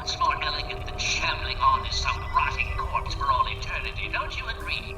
What's more elegant than shambling on as some rotting corpse for all eternity, don't you agree?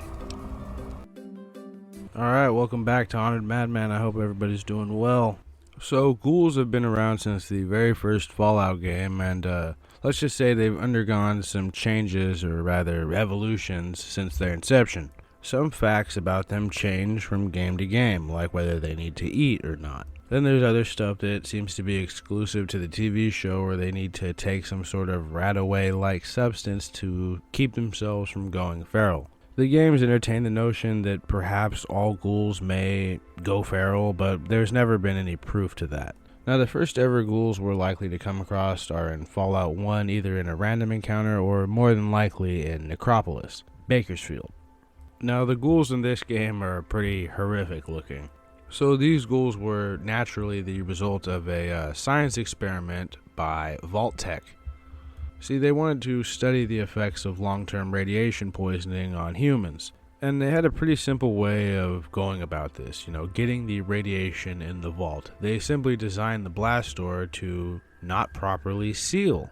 Alright, welcome back to Honored Madman. I hope everybody's doing well. So, Ghouls have been around since the very first Fallout game, and let's just say they've undergone some changes, or rather evolutions, since their inception. Some facts about them change from game to game, like whether they need to eat or not. Then there's other stuff that seems to be exclusive to the TV show, where they need to take some sort of rat-away-like substance to keep themselves from going feral. The games entertain the notion that perhaps all ghouls may go feral, but there's never been any proof to that. Now, the first ever ghouls we're likely to come across are in Fallout 1, either in a random encounter or more than likely in Necropolis, Bakersfield. Now, the ghouls in this game are pretty horrific looking. So these ghouls were naturally the result of a science experiment by Vault-Tec. See, they wanted to study the effects of long-term radiation poisoning on humans, and they had a pretty simple way of going about this, getting the radiation in the vault. They simply designed the blast door to not properly seal,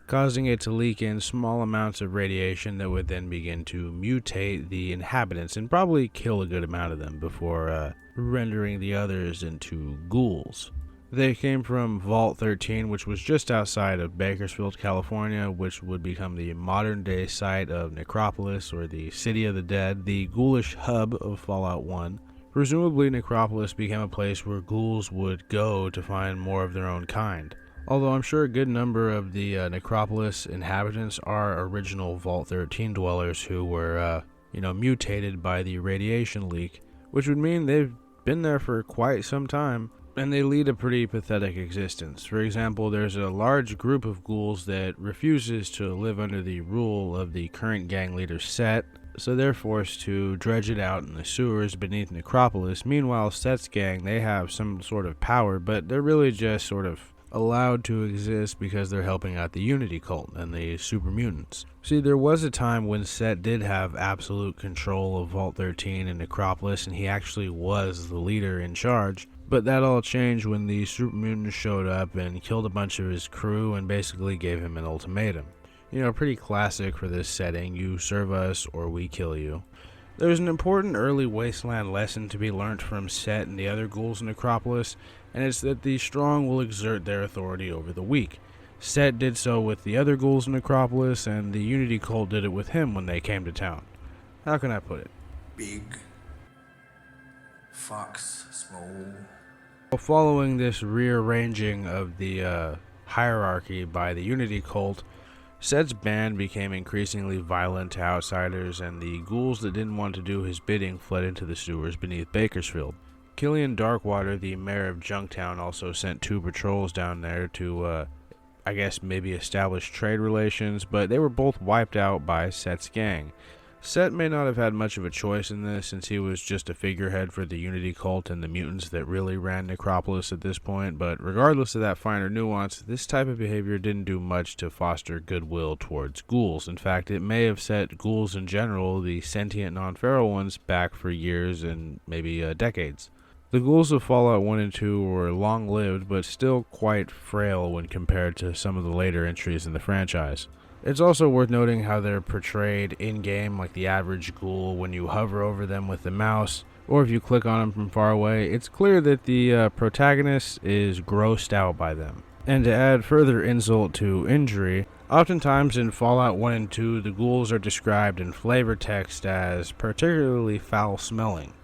causing it to leak in small amounts of radiation that would then begin to mutate the inhabitants and probably kill a good amount of them before rendering the others into ghouls. They came from Vault 13, which was just outside of Bakersfield, California, which would become the modern-day site of Necropolis, or the City of the Dead, the ghoulish hub of Fallout 1. Presumably, Necropolis became a place where ghouls would go to find more of their own kind. Although I'm sure a good number of the Necropolis inhabitants are original Vault 13 dwellers who were, mutated by the radiation leak, which would mean they've been there for quite some time. And they lead a pretty pathetic existence. For example, there's a large group of ghouls that refuses to live under the rule of the current gang leader Set, so they're forced to dredge it out in the sewers beneath Necropolis. Meanwhile, Set's gang, they have some sort of power, but they're really just sort of allowed to exist because they're helping out the Unity cult and the super mutants. See, there was a time when Set did have absolute control of Vault 13 and Necropolis, and he actually was the leader in charge. But that all changed when the super mutants showed up and killed a bunch of his crew and basically gave him an ultimatum. Pretty classic for this setting: you serve us or we kill you. There's an important early Wasteland lesson to be learnt from Set and the other ghouls in Necropolis, and it's that the strong will exert their authority over the weak. Set did so with the other ghouls in Necropolis, and the Unity cult did it with him when they came to town. How can I put it? Big, fox, small. Following this rearranging of the hierarchy by the Unity cult, Set's band became increasingly violent to outsiders, and the ghouls that didn't want to do his bidding fled into the sewers beneath Bakersfield. Killian Darkwater, the mayor of Junktown, also sent 2 patrols down there to, maybe establish trade relations, but they were both wiped out by Set's gang. Set may not have had much of a choice in this, since he was just a figurehead for the Unity cult and the mutants that really ran Necropolis at this point, but regardless of that finer nuance, this type of behavior didn't do much to foster goodwill towards ghouls. In fact, it may have set ghouls in general, the sentient non-feral ones, back for years and maybe decades. The ghouls of Fallout 1 and 2 were long-lived, but still quite frail when compared to some of the later entries in the franchise. It's also worth noting how they're portrayed in-game like the average ghoul when you hover over them with the mouse, or if you click on them from far away. It's clear that the protagonist is grossed out by them. And to add further insult to injury, oftentimes in Fallout 1 and 2, the ghouls are described in flavor text as particularly foul-smelling.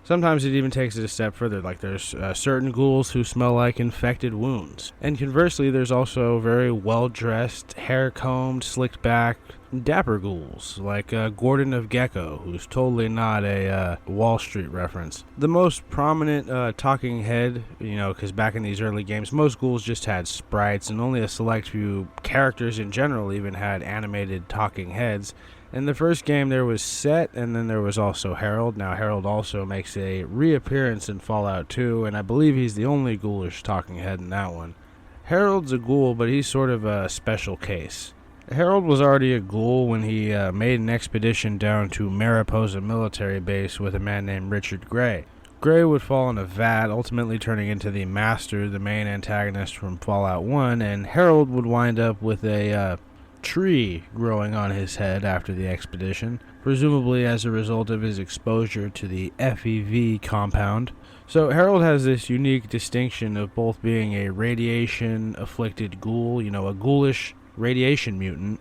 Sometimes it even takes it a step further, like there's certain ghouls who smell like infected wounds. And conversely, there's also very well-dressed, hair-combed, slicked-back, dapper ghouls, like Gordon of Gecko, who's totally not a Wall Street reference. The most prominent talking head, because back in these early games, most ghouls just had sprites, and only a select few characters in general even had animated talking heads. In the first game, there was Set, and then there was also Harold. Now, Harold also makes a reappearance in Fallout 2, and I believe he's the only ghoulish talking head in that one. Harold's a ghoul, but he's sort of a special case. Harold was already a ghoul when he made an expedition down to Mariposa military base with a man named Richard Gray. Gray would fall in a vat, ultimately turning into the Master, the main antagonist from Fallout 1, and Harold would wind up with a tree growing on his head after the expedition, presumably as a result of his exposure to the theyve compound. So Harold has this unique distinction of both being a radiation-afflicted ghoul, a ghoulish radiation mutant,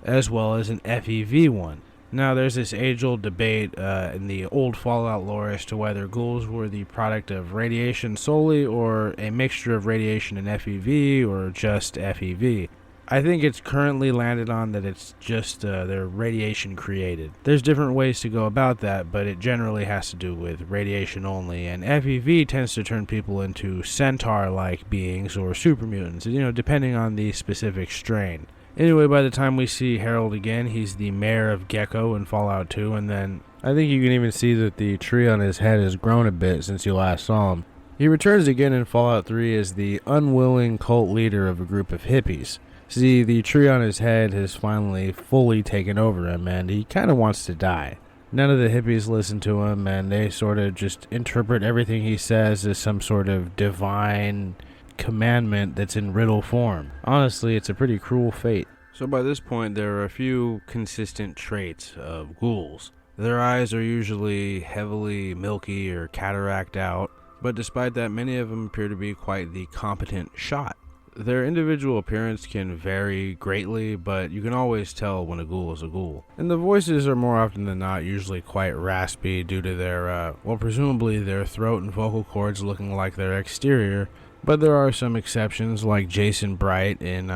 as well as an theve one. Now, there's this age-old debate in the old Fallout lore as to whether ghouls were the product of radiation solely, or a mixture of radiation and theve, or just theve. I think it's currently landed on that it's just they're radiation created. There's different ways to go about that, but it generally has to do with radiation only, and theve tends to turn people into centaur-like beings or super mutants, depending on the specific strain. Anyway, by the time we see Harold again, he's the mayor of Gecko in Fallout 2, and then I think you can even see that the tree on his head has grown a bit since you last saw him. He returns again in Fallout 3 as the unwilling cult leader of a group of hippies. See, the tree on his head has finally fully taken over him, and he kind of wants to die. None of the hippies listen to him, and they sort of just interpret everything he says as some sort of divine commandment that's in riddle form. Honestly, it's a pretty cruel fate. So by this point, there are a few consistent traits of ghouls. Their eyes are usually heavily milky or cataract out, but despite that, many of them appear to be quite the competent shot. Their individual appearance can vary greatly, but you can always tell when a ghoul is a ghoul. And the voices are more often than not usually quite raspy due to their, presumably their throat and vocal cords looking like their exterior. But there are some exceptions, like Jason Bright in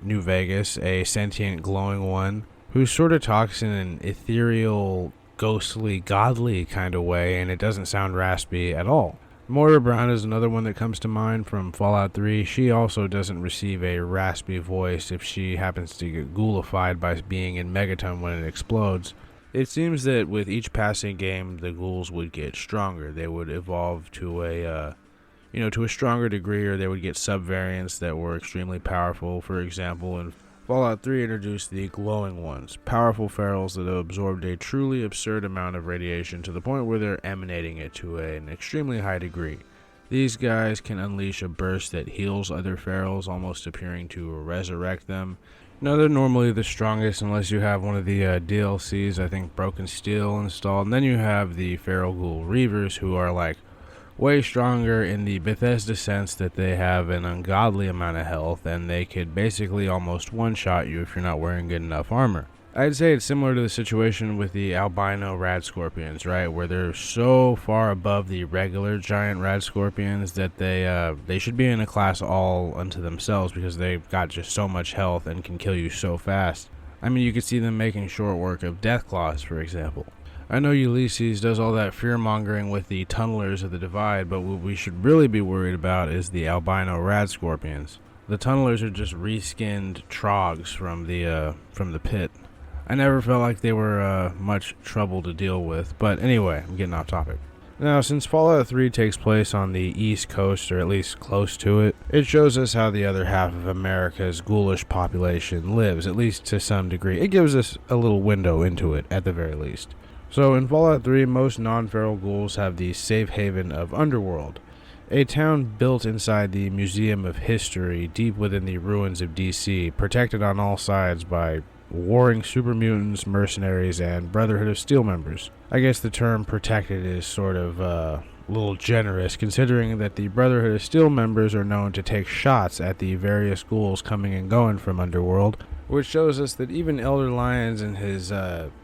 New Vegas, a sentient glowing one, who sort of talks in an ethereal, ghostly, godly kind of way, and it doesn't sound raspy at all. Moira Brown is another one that comes to mind from Fallout 3. She also doesn't receive a raspy voice if she happens to get ghoulified by being in Megaton when it explodes. It seems that with each passing game, the ghouls would get stronger. They would evolve to a stronger degree, or they would get subvariants that were extremely powerful. For example, in Fallout 3 introduced the glowing ones, powerful ferals that have absorbed a truly absurd amount of radiation to the point where they're emanating it to an extremely high degree. These guys can unleash a burst that heals other ferals, almost appearing to resurrect them. Now, they're normally the strongest unless you have one of the DLCs, I think Broken Steel, installed. And then you have the Feral Ghoul Reavers, who are like way stronger in the Bethesda sense that they have an ungodly amount of health, and they could basically almost one-shot you if you're not wearing good enough armor. I'd say it's similar to the situation with the albino rad scorpions, right, where they're so far above the regular giant rad scorpions that they should be in a class all unto themselves, because they've got just so much health and can kill you so fast. I mean, you could see them making short work of Deathclaws, for example. I know Ulysses does all that fear-mongering with the tunnelers of the Divide, but what we should really be worried about is the albino rad scorpions. The tunnelers are just reskinned trogs from the pit. I never felt like they were much trouble to deal with, but anyway, I'm getting off topic. Now, since Fallout 3 takes place on the East Coast, or at least close to it, it shows us how the other half of America's ghoulish population lives, at least to some degree. It gives us a little window into it, at the very least. So in Fallout 3, most non-feral ghouls have the safe haven of Underworld, a town built inside the Museum of History deep within the ruins of DC, protected on all sides by warring super mutants, mercenaries, and Brotherhood of Steel members. I guess the term protected is sort of a little generous, considering that the Brotherhood of Steel members are known to take shots at the various ghouls coming and going from Underworld, which shows us that even Elder Lyons and his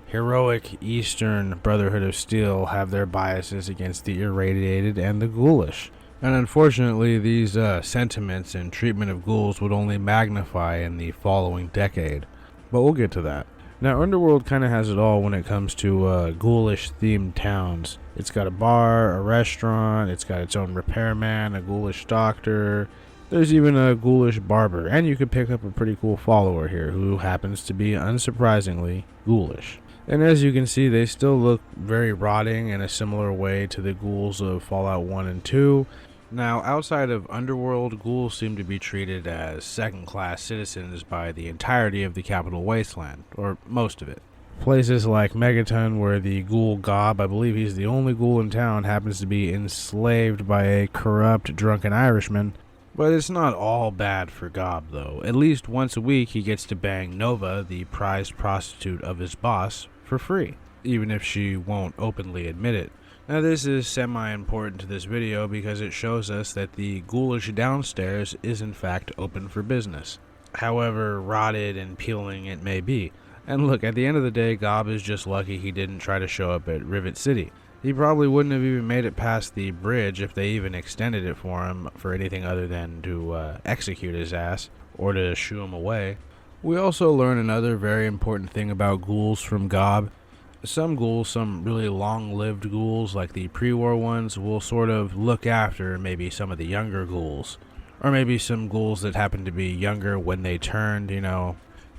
heroic Eastern Brotherhood of Steel have their biases against the irradiated and the ghoulish. And unfortunately, these sentiments and treatment of ghouls would only magnify in the following decade. But we'll get to that. Now, Underworld kind of has it all when it comes to ghoulish-themed towns. It's got a bar, a restaurant, it's got its own repairman, a ghoulish doctor. There's even a ghoulish barber, and you could pick up a pretty cool follower here who happens to be, unsurprisingly, ghoulish. And as you can see, they still look very rotting in a similar way to the ghouls of Fallout 1 and 2. Now, outside of Underworld, ghouls seem to be treated as second-class citizens by the entirety of the Capital Wasteland, or most of it. Places like Megaton, where the ghoul Gob, I believe he's the only ghoul in town, happens to be enslaved by a corrupt, drunken Irishman. But it's not all bad for Gob, though. At least once a week he gets to bang Nova, the prized prostitute of his boss, for free, even if she won't openly admit it. Now this is semi-important to this video because it shows us that the ghoulish downstairs is in fact open for business, however rotted and peeling it may be. And look, at the end of the day, Gob is just lucky he didn't try to show up at Rivet City. He probably wouldn't have even made it past the bridge if they even extended it for him for anything other than to execute his ass or to shoo him away. We also learn another very important thing about ghouls from Gob. Some ghouls, some really long-lived ghouls like the pre-war ones, will sort of look after maybe some of the younger ghouls. Or maybe some ghouls that happen to be younger when they turned,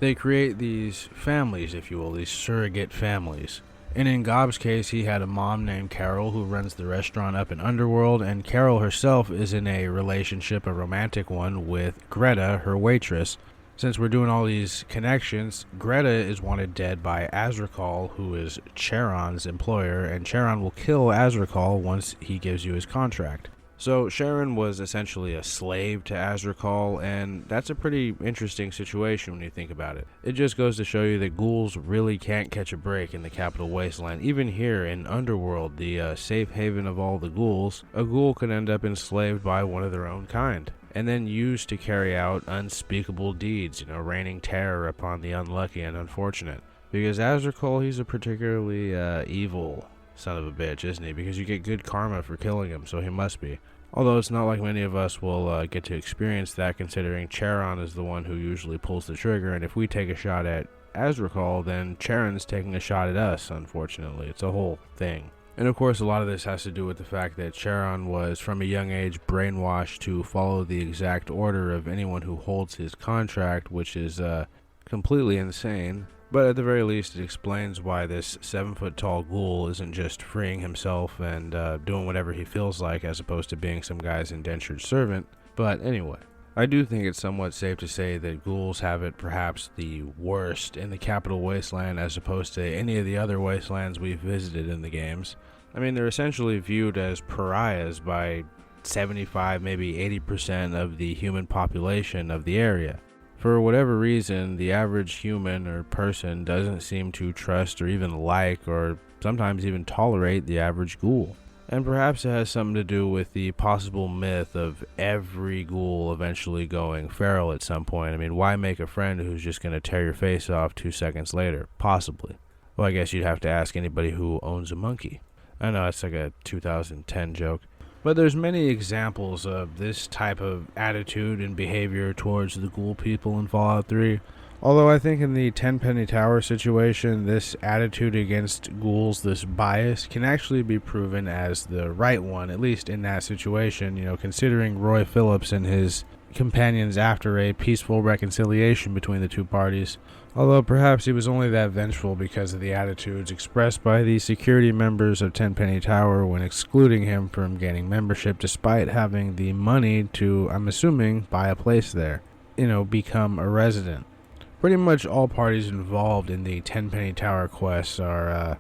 They create these families, if you will, these surrogate families. And in Gob's case, he had a mom named Carol who runs the restaurant up in Underworld, and Carol herself is in a relationship, a romantic one, with Greta, her waitress. Since we're doing all these connections, Greta is wanted dead by Azrakal, who is Charon's employer, and Charon will kill Azrakal once he gives you his contract. So Sharon was essentially a slave to Azrakal, and that's a pretty interesting situation when you think about it. It just goes to show you that ghouls really can't catch a break in the Capital Wasteland. Even here in Underworld, the safe haven of all the ghouls, a ghoul could end up enslaved by one of their own kind, and then used to carry out unspeakable deeds, raining terror upon the unlucky and unfortunate. Because Azrakal, he's a particularly evil son of a bitch, isn't he? Because you get good karma for killing him, so he must be. Although it's not like many of us will get to experience that, considering Charon is the one who usually pulls the trigger, and if we take a shot at Azrakal, then Charon's taking a shot at us, unfortunately. It's a whole thing. And of course, a lot of this has to do with the fact that Charon was, from a young age, brainwashed to follow the exact order of anyone who holds his contract, which is completely insane. But at the very least, it explains why this 7-foot-tall ghoul isn't just freeing himself and doing whatever he feels like, as opposed to being some guy's indentured servant. But anyway, I do think it's somewhat safe to say that ghouls have it perhaps the worst in the Capital Wasteland as opposed to any of the other wastelands we've visited in the games. I mean, they're essentially viewed as pariahs by 75, maybe 80% of the human population of the area. For whatever reason, the average human or person doesn't seem to trust or even like or sometimes even tolerate the average ghoul. And perhaps it has something to do with the possible myth of every ghoul eventually going feral at some point. I mean, why make a friend who's just going to tear your face off 2 seconds later? Possibly. Well, I guess you'd have to ask anybody who owns a monkey. I know, it's like a 2010 joke. But there's many examples of this type of attitude and behavior towards the ghoul people in Fallout 3. Although I think in the Tenpenny Tower situation, this attitude against ghouls, this bias, can actually be proven as the right one, at least in that situation, considering Roy Phillips and his companions after a peaceful reconciliation between the two parties. Although perhaps he was only that vengeful because of the attitudes expressed by the security members of Tenpenny Tower when excluding him from gaining membership despite having the money to, I'm assuming, buy a place there, become a resident. Pretty much all parties involved in the Tenpenny Tower quests are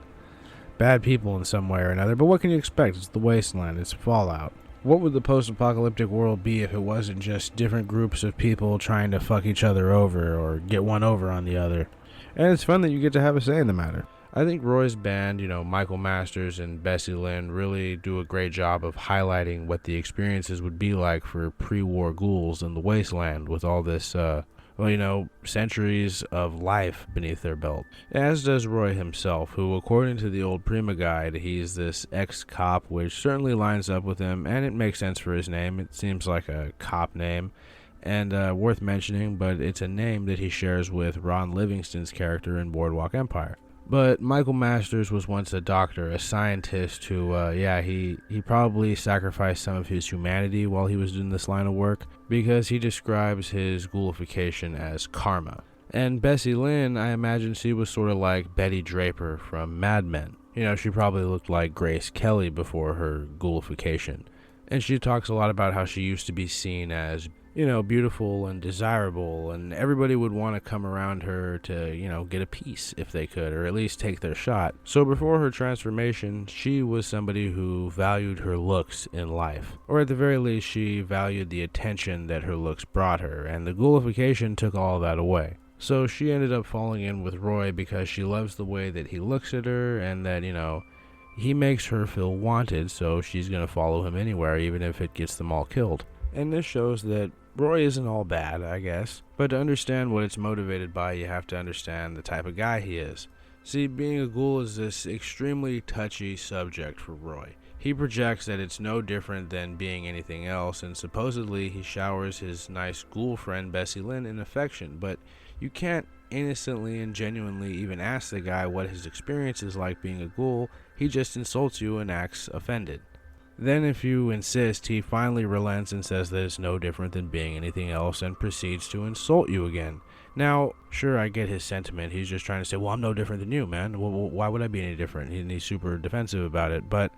bad people in some way or another, but what can you expect? It's the Wasteland, it's Fallout. What would the post-apocalyptic world be if it wasn't just different groups of people trying to fuck each other over or get one over on the other? And it's fun that you get to have a say in the matter. I think Roy's band, Michael Masters and Bessie Lynn, really do a great job of highlighting what the experiences would be like for pre-war ghouls in the Wasteland with all this, centuries of life beneath their belt. As does Roy himself, who, according to the old Prima guide, he's this ex-cop, which certainly lines up with him, and it makes sense for his name. It seems like a cop name, and worth mentioning, but it's a name that he shares with Ron Livingston's character in Boardwalk Empire. But Michael Masters was once a doctor, a scientist who, he probably sacrificed some of his humanity while he was doing this line of work, because he describes his ghoulification as karma. And Bessie Lynn, I imagine she was sort of like Betty Draper from Mad Men. She probably looked like Grace Kelly before her ghoulification. And she talks a lot about how she used to be seen as beautiful and desirable, and everybody would want to come around her to, get a piece if they could, or at least take their shot. So before her transformation, she was somebody who valued her looks in life, or at the very least, she valued the attention that her looks brought her, and the ghoulification took all of that away. So she ended up falling in with Roy because she loves the way that he looks at her, and that, he makes her feel wanted, so she's going to follow him anywhere, even if it gets them all killed. And this shows that Roy isn't all bad, I guess. But to understand what it's motivated by, you have to understand the type of guy he is. See, being a ghoul is this extremely touchy subject for Roy. He projects that it's no different than being anything else, and supposedly he showers his nice ghoul friend Bessie Lynn in affection, but you can't innocently and genuinely even ask the guy what his experience is like being a ghoul. He just insults you and acts offended. Then if you insist, he finally relents and says that it's no different than being anything else and proceeds to insult you again. Now, sure, I get his sentiment. He's just trying to say, well, I'm no different than you, man. Well, why would I be any different? And he's super defensive about it. But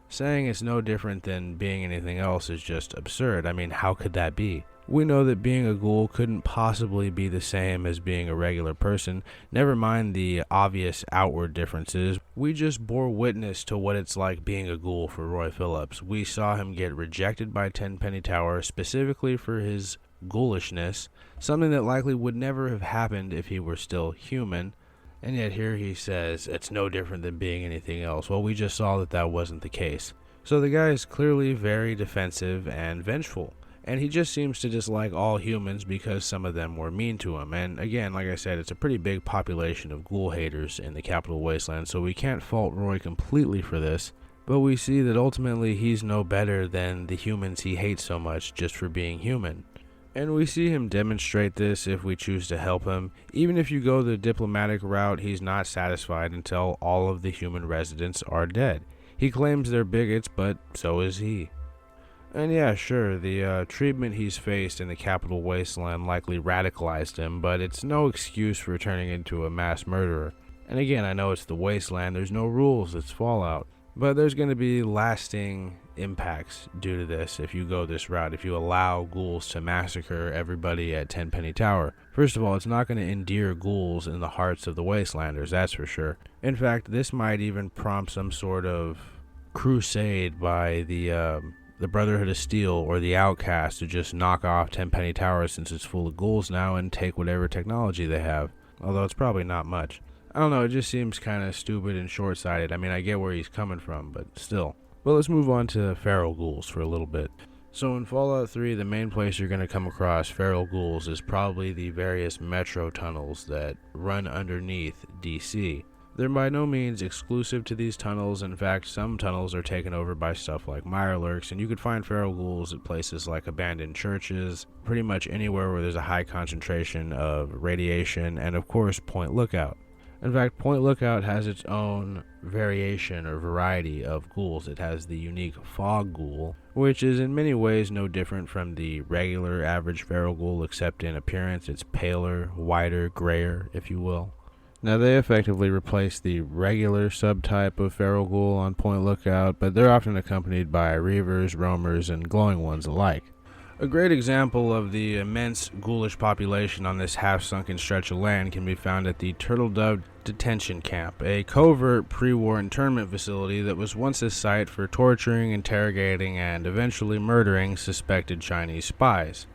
saying it's no different than being anything else is just absurd. I mean, how could that be? We know that being a ghoul couldn't possibly be the same as being a regular person. Never mind the obvious outward differences. We just bore witness to what it's like being a ghoul for Roy Phillips. We saw him get rejected by Tenpenny Tower specifically for his ghoulishness, something that likely would never have happened if he were still human. And yet here he says it's no different than being anything else. Well, we just saw that that wasn't the case. So the guy is clearly very defensive and vengeful. And he just seems to dislike all humans because some of them were mean to him. And again, like I said, it's a pretty big population of ghoul haters in the Capital Wasteland, so we can't fault Roy completely for this. But we see that ultimately he's no better than the humans he hates so much just for being human. And we see him demonstrate this if we choose to help him. Even if you go the diplomatic route, he's not satisfied until all of the human residents are dead. He claims they're bigots, but so is he. And yeah, sure, the treatment he's faced in the Capital Wasteland likely radicalized him, but it's no excuse for turning into a mass murderer. And again, I know it's the Wasteland, there's no rules, it's Fallout. But there's going to be lasting impacts due to this if you go this route, if you allow ghouls to massacre everybody at Tenpenny Tower. First of all, it's not going to endear ghouls in the hearts of the Wastelanders, that's for sure. In fact, this might even prompt some sort of crusade by the Brotherhood of Steel or the Outcast to just knock off Tenpenny Tower since it's full of ghouls now and take whatever technology they have. Although it's probably not much. I don't know, it just seems kind of stupid and short-sighted. I mean, I get where he's coming from, but still. But let's move on to feral ghouls for a little bit. So in Fallout 3, the main place you're going to come across feral ghouls is probably the various metro tunnels that run underneath DC. They're by no means exclusive to these tunnels. In fact, some tunnels are taken over by stuff like mirelurks, and you could find feral ghouls at places like abandoned churches, pretty much anywhere where there's a high concentration of radiation, and of course, Point Lookout. In fact, Point Lookout has its own variation or variety of ghouls. It has the unique fog ghoul, which is in many ways no different from the regular average feral ghoul, except in appearance it's paler, whiter, grayer, if you will. Now, they effectively replace the regular subtype of feral ghoul on Point Lookout, but they're often accompanied by reavers, roamers, and glowing ones alike. A great example of the immense ghoulish population on this half-sunken stretch of land can be found at the Turtle Dove Detention Camp, a covert pre-war internment facility that was once a site for torturing, interrogating, and eventually murdering suspected Chinese spies.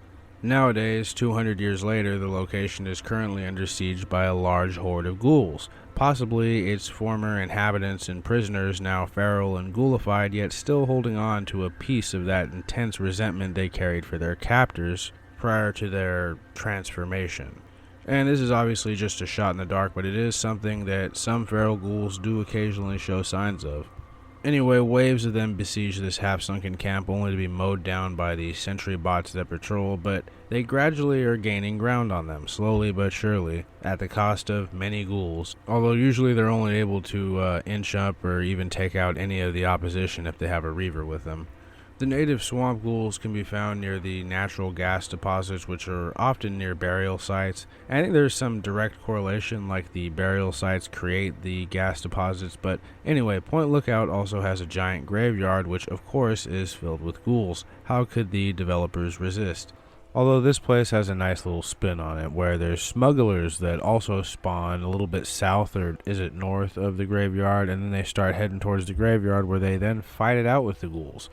Nowadays, 200 years later, the location is currently under siege by a large horde of ghouls, possibly its former inhabitants and prisoners now feral and ghoulified, yet still holding on to a piece of that intense resentment they carried for their captors prior to their transformation. And this is obviously just a shot in the dark, but it is something that some feral ghouls do occasionally show signs of. Anyway, waves of them besiege this half-sunken camp only to be mowed down by the sentry bots that patrol, but they gradually are gaining ground on them, slowly but surely, at the cost of many ghouls, although usually they're only able to inch up or even take out any of the opposition if they have a reaver with them. The native swamp ghouls can be found near the natural gas deposits, which are often near burial sites. I think there's some direct correlation, like the burial sites create the gas deposits, but anyway, Point Lookout also has a giant graveyard, which of course is filled with ghouls. How could the developers resist? Although this place has a nice little spin on it, where there's smugglers that also spawn a little bit south, or is it north of the graveyard, and then they start heading towards the graveyard where they then fight it out with the ghouls.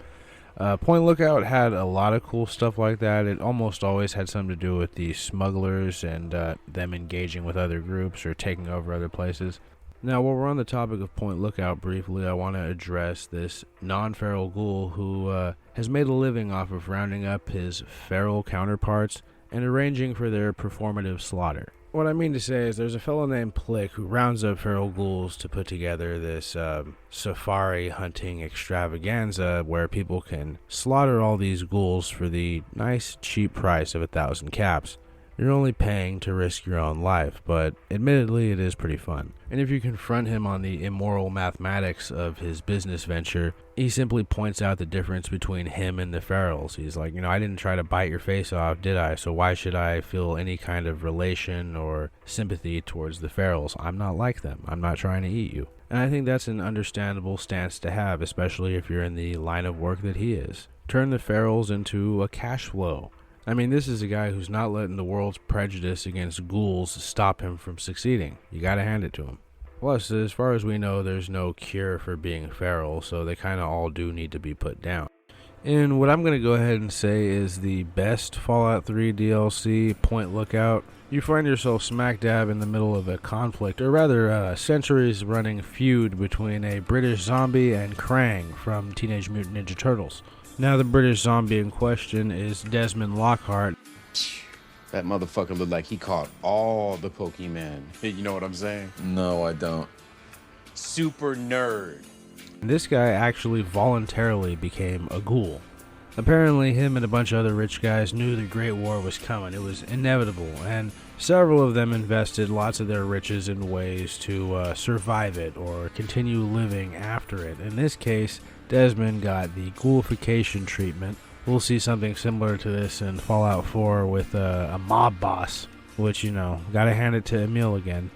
Point Lookout had a lot of cool stuff like that. It almost always had something to do with the smugglers and them engaging with other groups or taking over other places. Now, while we're on the topic of Point Lookout briefly, I want to address this non-feral ghoul who has made a living off of rounding up his feral counterparts and arranging for their performative slaughter. What I mean to say is there's a fellow named Plick who rounds up feral ghouls to put together this safari hunting extravaganza where people can slaughter all these ghouls for the nice cheap price of 1,000 caps. You're only paying to risk your own life, but admittedly it is pretty fun. And if you confront him on the immoral mathematics of his business venture, he simply points out the difference between him and the ferals. He's like, I didn't try to bite your face off, did I? So why should I feel any kind of relation or sympathy towards the ferals? I'm not like them. I'm not trying to eat you. And I think that's an understandable stance to have, especially if you're in the line of work that he is. Turn the ferals into a cash flow. I mean, this is a guy who's not letting the world's prejudice against ghouls stop him from succeeding. You gotta hand it to him. Plus, as far as we know, there's no cure for being feral, so they kinda all do need to be put down. And what I'm gonna go ahead and say is the best Fallout 3 DLC, Point Lookout. You find yourself smack dab in the middle of a conflict, or rather a centuries-running feud between a British zombie and Krang from Teenage Mutant Ninja Turtles. Now, the British zombie in question is Desmond Lockhart. That motherfucker looked like he caught all the Pokemon. You know what I'm saying? No, I don't. Super nerd. This guy actually voluntarily became a ghoul. Apparently, him and a bunch of other rich guys knew the Great War was coming. It was inevitable, and several of them invested lots of their riches in ways to survive it or continue living after it. In this case, Desmond got the ghoulification treatment. We'll see something similar to this in Fallout 4 with a mob boss, which, gotta hand it to Emil again.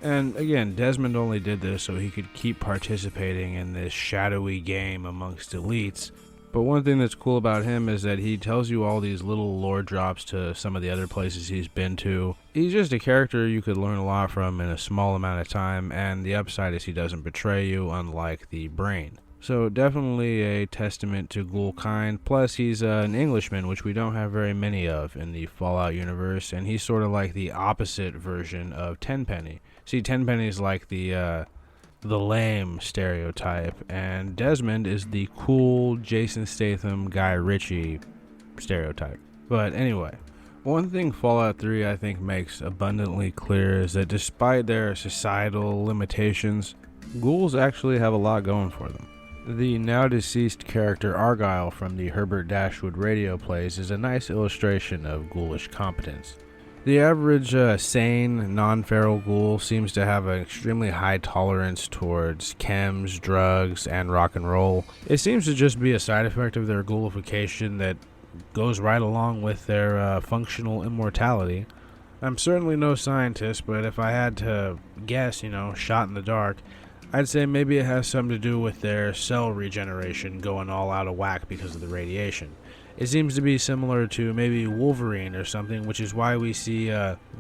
And again, Desmond only did this so he could keep participating in this shadowy game amongst elites. But one thing that's cool about him is that he tells you all these little lore drops to some of the other places he's been to. He's just a character you could learn a lot from in a small amount of time, and the upside is he doesn't betray you, unlike the Brain. So definitely a testament to ghoul kind. Plus he's an Englishman, which we don't have very many of in the Fallout universe, and he's sort of like the opposite version of Tenpenny. See, Tenpenny's like the lame stereotype, and Desmond is the cool Jason Statham, Guy Ritchie stereotype. But anyway, one thing Fallout 3 I think makes abundantly clear is that despite their societal limitations, ghouls actually have a lot going for them. The now deceased character Argyle from the Herbert Dashwood radio plays is a nice illustration of ghoulish competence. The average sane, non-feral ghoul seems to have an extremely high tolerance towards chems, drugs, and rock and roll. It seems to just be a side effect of their ghoulification that goes right along with their functional immortality. I'm certainly no scientist, but if I had to guess, shot in the dark, I'd say maybe it has something to do with their cell regeneration going all out of whack because of the radiation. It seems to be similar to maybe Wolverine or something, which is why we see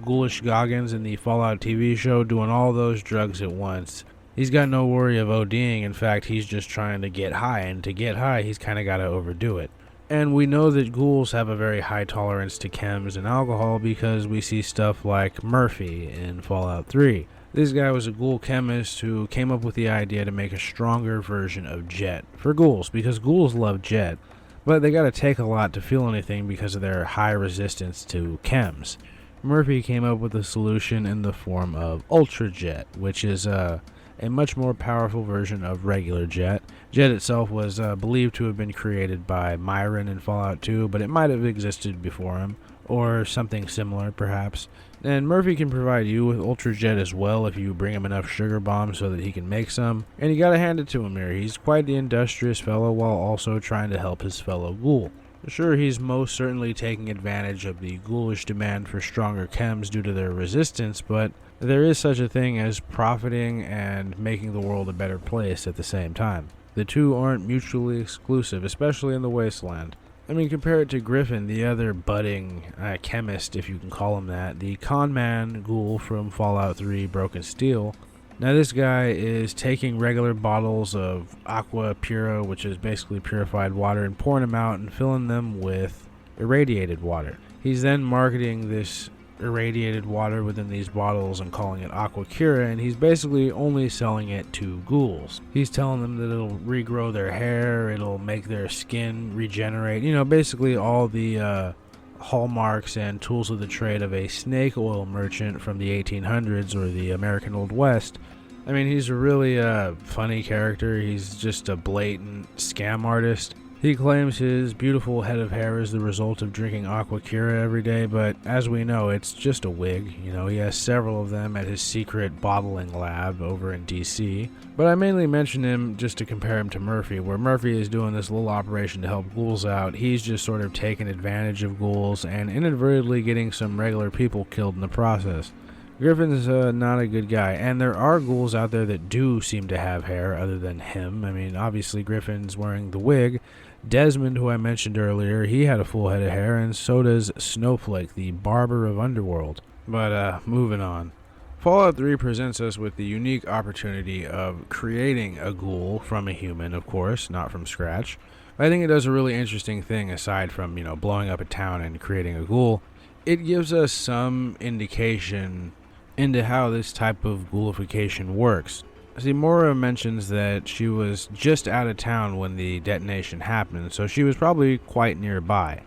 Ghoulish Goggins in the Fallout TV show doing all those drugs at once. He's got no worry of ODing. In fact, he's just trying to get high, and to get high, he's kind of got to overdo it. And we know that ghouls have a very high tolerance to chems and alcohol because we see stuff like Murphy in Fallout 3. This guy was a ghoul chemist who came up with the idea to make a stronger version of Jet for ghouls, because ghouls love Jet, but they gotta take a lot to feel anything because of their high resistance to chems. Murphy came up with a solution in the form of Ultra Jet, which is a much more powerful version of regular Jet. Jet itself was believed to have been created by Myron in Fallout 2, but it might have existed before him, or something similar perhaps. And Murphy can provide you with Ultra Jet as well if you bring him enough sugar bombs so that he can make some. And you gotta hand it to him here. He's quite the industrious fellow while also trying to help his fellow ghoul. Sure, he's most certainly taking advantage of the ghoulish demand for stronger chems due to their resistance, but there is such a thing as profiting and making the world a better place at the same time. The two aren't mutually exclusive, especially in the Wasteland. I mean, compare it to Griffin, the other budding chemist, if you can call him that, the con man ghoul from Fallout 3 Broken Steel. Now this guy is taking regular bottles of aqua pura, which is basically purified water, and pouring them out and filling them with irradiated water. He's then marketing this irradiated water within these bottles and calling it aqua cura, and he's basically only selling it to ghouls. He's telling them that it'll regrow their hair, it'll make their skin regenerate, basically all the hallmarks and tools of the trade of a snake oil merchant from the 1800s or the American Old West. I mean, he's a really funny character. He's just a blatant scam artist. He claims his beautiful head of hair is the result of drinking aqua cura every day, but as we know, it's just a wig. He has several of them at his secret bottling lab over in DC. But I mainly mention him just to compare him to Murphy, where Murphy is doing this little operation to help ghouls out. He's just sort of taking advantage of ghouls and inadvertently getting some regular people killed in the process. Griffin's not a good guy, and there are ghouls out there that do seem to have hair other than him. I mean, obviously Griffin's wearing the wig. Desmond, who I mentioned earlier, he had a full head of hair, and so does Snowflake, the barber of Underworld. But moving on. Fallout 3 presents us with the unique opportunity of creating a ghoul from a human, of course, not from scratch. I think it does a really interesting thing aside from, blowing up a town and creating a ghoul. It gives us some indication into how this type of ghoulification works. See, Mora mentions that she was just out of town when the detonation happened, so she was probably quite nearby.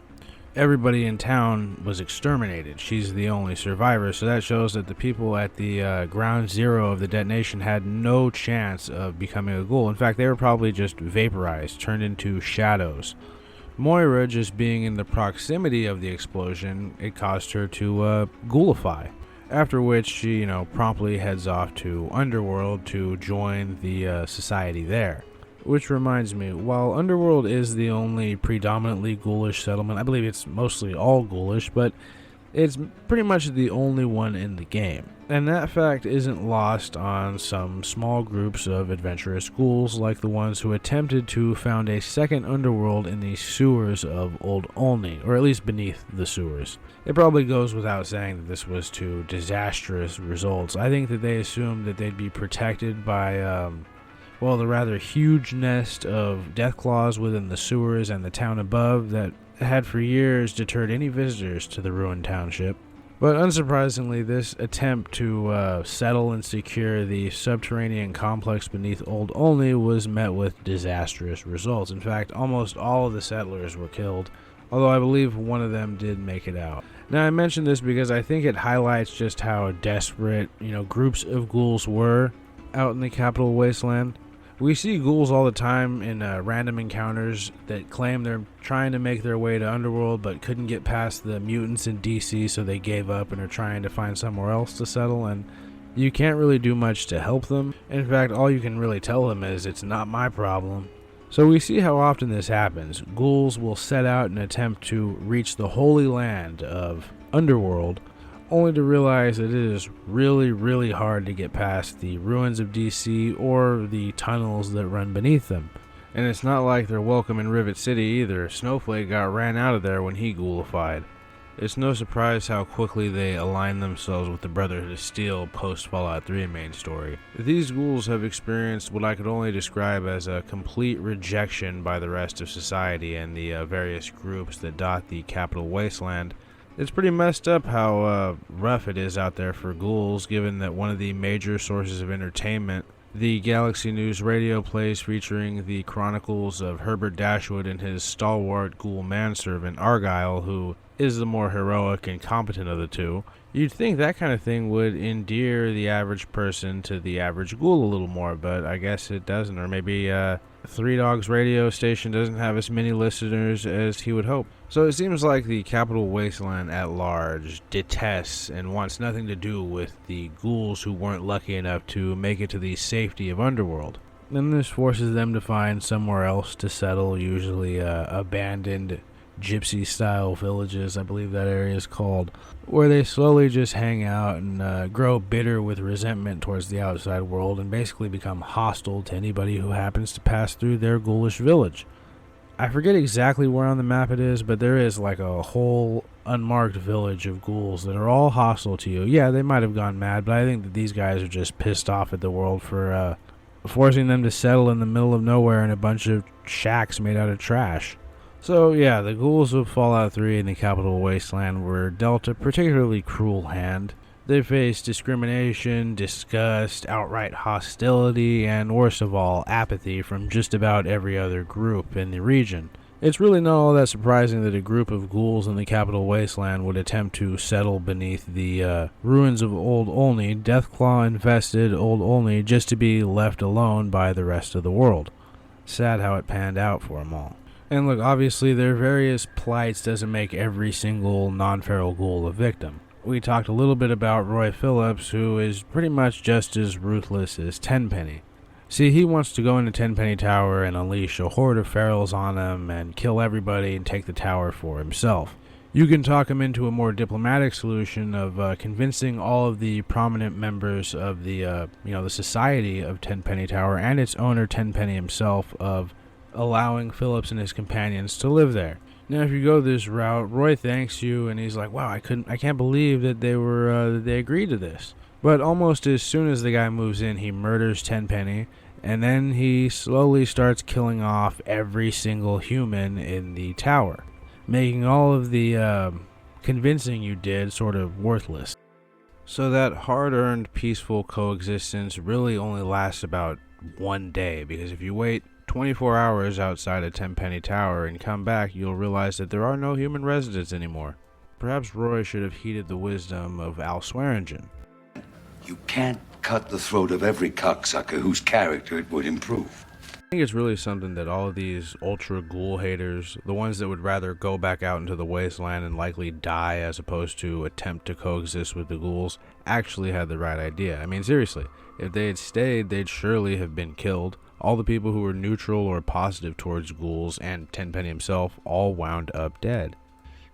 Everybody in town was exterminated. She's the only survivor, so that shows that the people at the ground zero of the detonation had no chance of becoming a ghoul. In fact, they were probably just vaporized, turned into shadows. Moira, just being in the proximity of the explosion, it caused her to ghoulify. After which she, promptly heads off to Underworld to join the society there. Which reminds me, while Underworld is the only predominantly ghoulish settlement, I believe it's mostly all ghoulish, but it's pretty much the only one in the game. And that fact isn't lost on some small groups of adventurous ghouls like the ones who attempted to found a second underworld in the sewers of Old Olney, or at least beneath the sewers. It probably goes without saying that this was to disastrous results. I think that they assumed that they'd be protected by, the rather huge nest of deathclaws within the sewers and the town above that had for years deterred any visitors to the ruined township. But unsurprisingly, this attempt to settle and secure the subterranean complex beneath Old Olney was met with disastrous results. In fact, almost all of the settlers were killed, although I believe one of them did make it out. Now, I mention this because I think it highlights just how desperate, groups of ghouls were out in the Capital Wasteland. We see ghouls all the time in random encounters that claim they're trying to make their way to Underworld but couldn't get past the mutants in DC, so they gave up and are trying to find somewhere else to settle, and you can't really do much to help them. In fact, all you can really tell them is, it's not my problem. So we see how often this happens. Ghouls will set out and attempt to reach the holy land of Underworld, only to realize that it is really, really hard to get past the ruins of DC or the tunnels that run beneath them. And it's not like they're welcome in Rivet City either. Snowflake got ran out of there when he ghoulified. It's no surprise how quickly they align themselves with the Brotherhood of Steel post-Fallout 3 main story. These ghouls have experienced what I could only describe as a complete rejection by the rest of society and the various groups that dot the Capital Wasteland. It's pretty messed up how rough it is out there for ghouls, given that one of the major sources of entertainment, the Galaxy News radio plays featuring the chronicles of Herbert Dashwood and his stalwart ghoul manservant Argyle, who is the more heroic and competent of the two. You'd think that kind of thing would endear the average person to the average ghoul a little more, but I guess it doesn't. Or maybe Three Dogs radio station doesn't have as many listeners as he would hope. So it seems like the Capital Wasteland at large detests and wants nothing to do with the ghouls who weren't lucky enough to make it to the safety of Underworld. And this forces them to find somewhere else to settle, usually abandoned gypsy-style villages, I believe that area is called, where they slowly just hang out and grow bitter with resentment towards the outside world and basically become hostile to anybody who happens to pass through their ghoulish village. I forget exactly where on the map it is, but there is like a whole unmarked village of ghouls that are all hostile to you. Yeah, they might have gone mad, but I think that these guys are just pissed off at the world for forcing them to settle in the middle of nowhere in a bunch of shacks made out of trash. So yeah, the ghouls of Fallout 3 in the Capital Wasteland were dealt a particularly cruel hand. They faced discrimination, disgust, outright hostility, and worst of all, apathy from just about every other group in the region. It's really not all that surprising that a group of ghouls in the Capital Wasteland would attempt to settle beneath the ruins of Old Olney, Deathclaw-infested Old Olney, just to be left alone by the rest of the world. Sad how it panned out for them all. And look, obviously their various plights doesn't make every single non-feral ghoul a victim. We talked a little bit about Roy Phillips, who is pretty much just as ruthless as Tenpenny. See, he wants to go into Tenpenny Tower and unleash a horde of ferals on them and kill everybody and take the tower for himself. You can talk him into a more diplomatic solution of convincing all of the prominent members of the society of Tenpenny Tower and its owner Tenpenny himself of allowing Phillips and his companions to live there. Now, if you go this route, Roy thanks you, and he's like, "Wow, I can't believe that they agreed to this." But almost as soon as the guy moves in, he murders Tenpenny, and then he slowly starts killing off every single human in the tower, making all of the convincing you did sort of worthless. So that hard-earned peaceful coexistence really only lasts about one day, because if you wait 24 hours outside of Tenpenny Tower and come back, you'll realize that there are no human residents anymore. Perhaps Roy should have heeded the wisdom of Al Swearingen. You can't cut the throat of every cocksucker whose character it would improve. I think it's really something that all of these ultra ghoul haters, the ones that would rather go back out into the wasteland and likely die as opposed to attempt to coexist with the ghouls, actually had the right idea. I mean, seriously, if they had stayed, they'd surely have been killed. All the people who were neutral or positive towards ghouls and Tenpenny himself all wound up dead.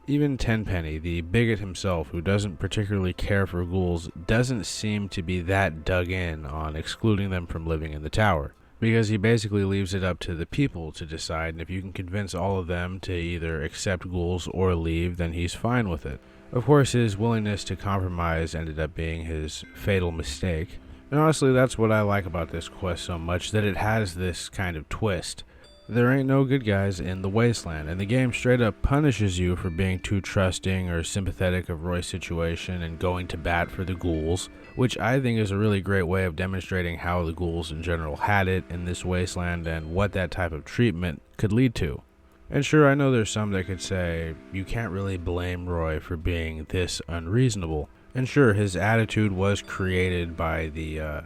Even Tenpenny, the bigot himself who doesn't particularly care for ghouls, doesn't seem to be that dug in on excluding them from living in the tower, because he basically leaves it up to the people to decide, and if you can convince all of them to either accept ghouls or leave, then he's fine with it. Of course, his willingness to compromise ended up being his fatal mistake. And honestly, that's what I like about this quest so much, that it has this kind of twist. There ain't no good guys in the wasteland, and the game straight up punishes you for being too trusting or sympathetic of Roy's situation and going to bat for the ghouls, which I think is a really great way of demonstrating how the ghouls in general had it in this wasteland and what that type of treatment could lead to. And sure, I know there's some that could say, you can't really blame Roy for being this unreasonable. And sure, his attitude was created by the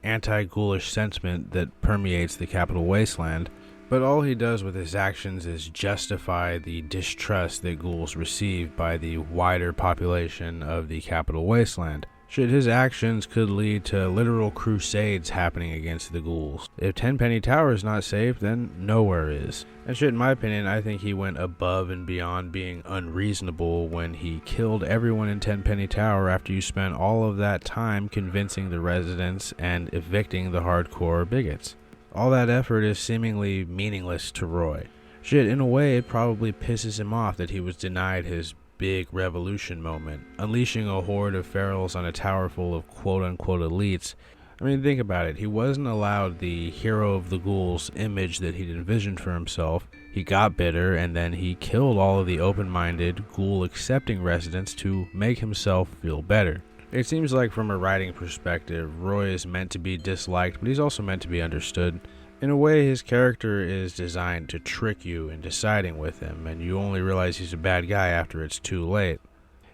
anti-ghoulish sentiment that permeates the Capital Wasteland, but all he does with his actions is justify the distrust that ghouls receive by the wider population of the Capital Wasteland. Shit, his actions could lead to literal crusades happening against the ghouls. If Tenpenny Tower is not safe, then nowhere is. And shit, in my opinion, I think he went above and beyond being unreasonable when he killed everyone in Tenpenny Tower after you spent all of that time convincing the residents and evicting the hardcore bigots. All that effort is seemingly meaningless to Roy. Shit, in a way, it probably pisses him off that he was denied his big revolution moment, unleashing a horde of ferals on a tower full of quote-unquote elites. I mean, think about it. He wasn't allowed the hero of the ghouls image that he'd envisioned for himself. He got bitter, and then he killed all of the open-minded, ghoul-accepting residents to make himself feel better. It seems like from a writing perspective, Roy is meant to be disliked, but he's also meant to be understood. In a way, his character is designed to trick you in deciding with him, and you only realize he's a bad guy after it's too late.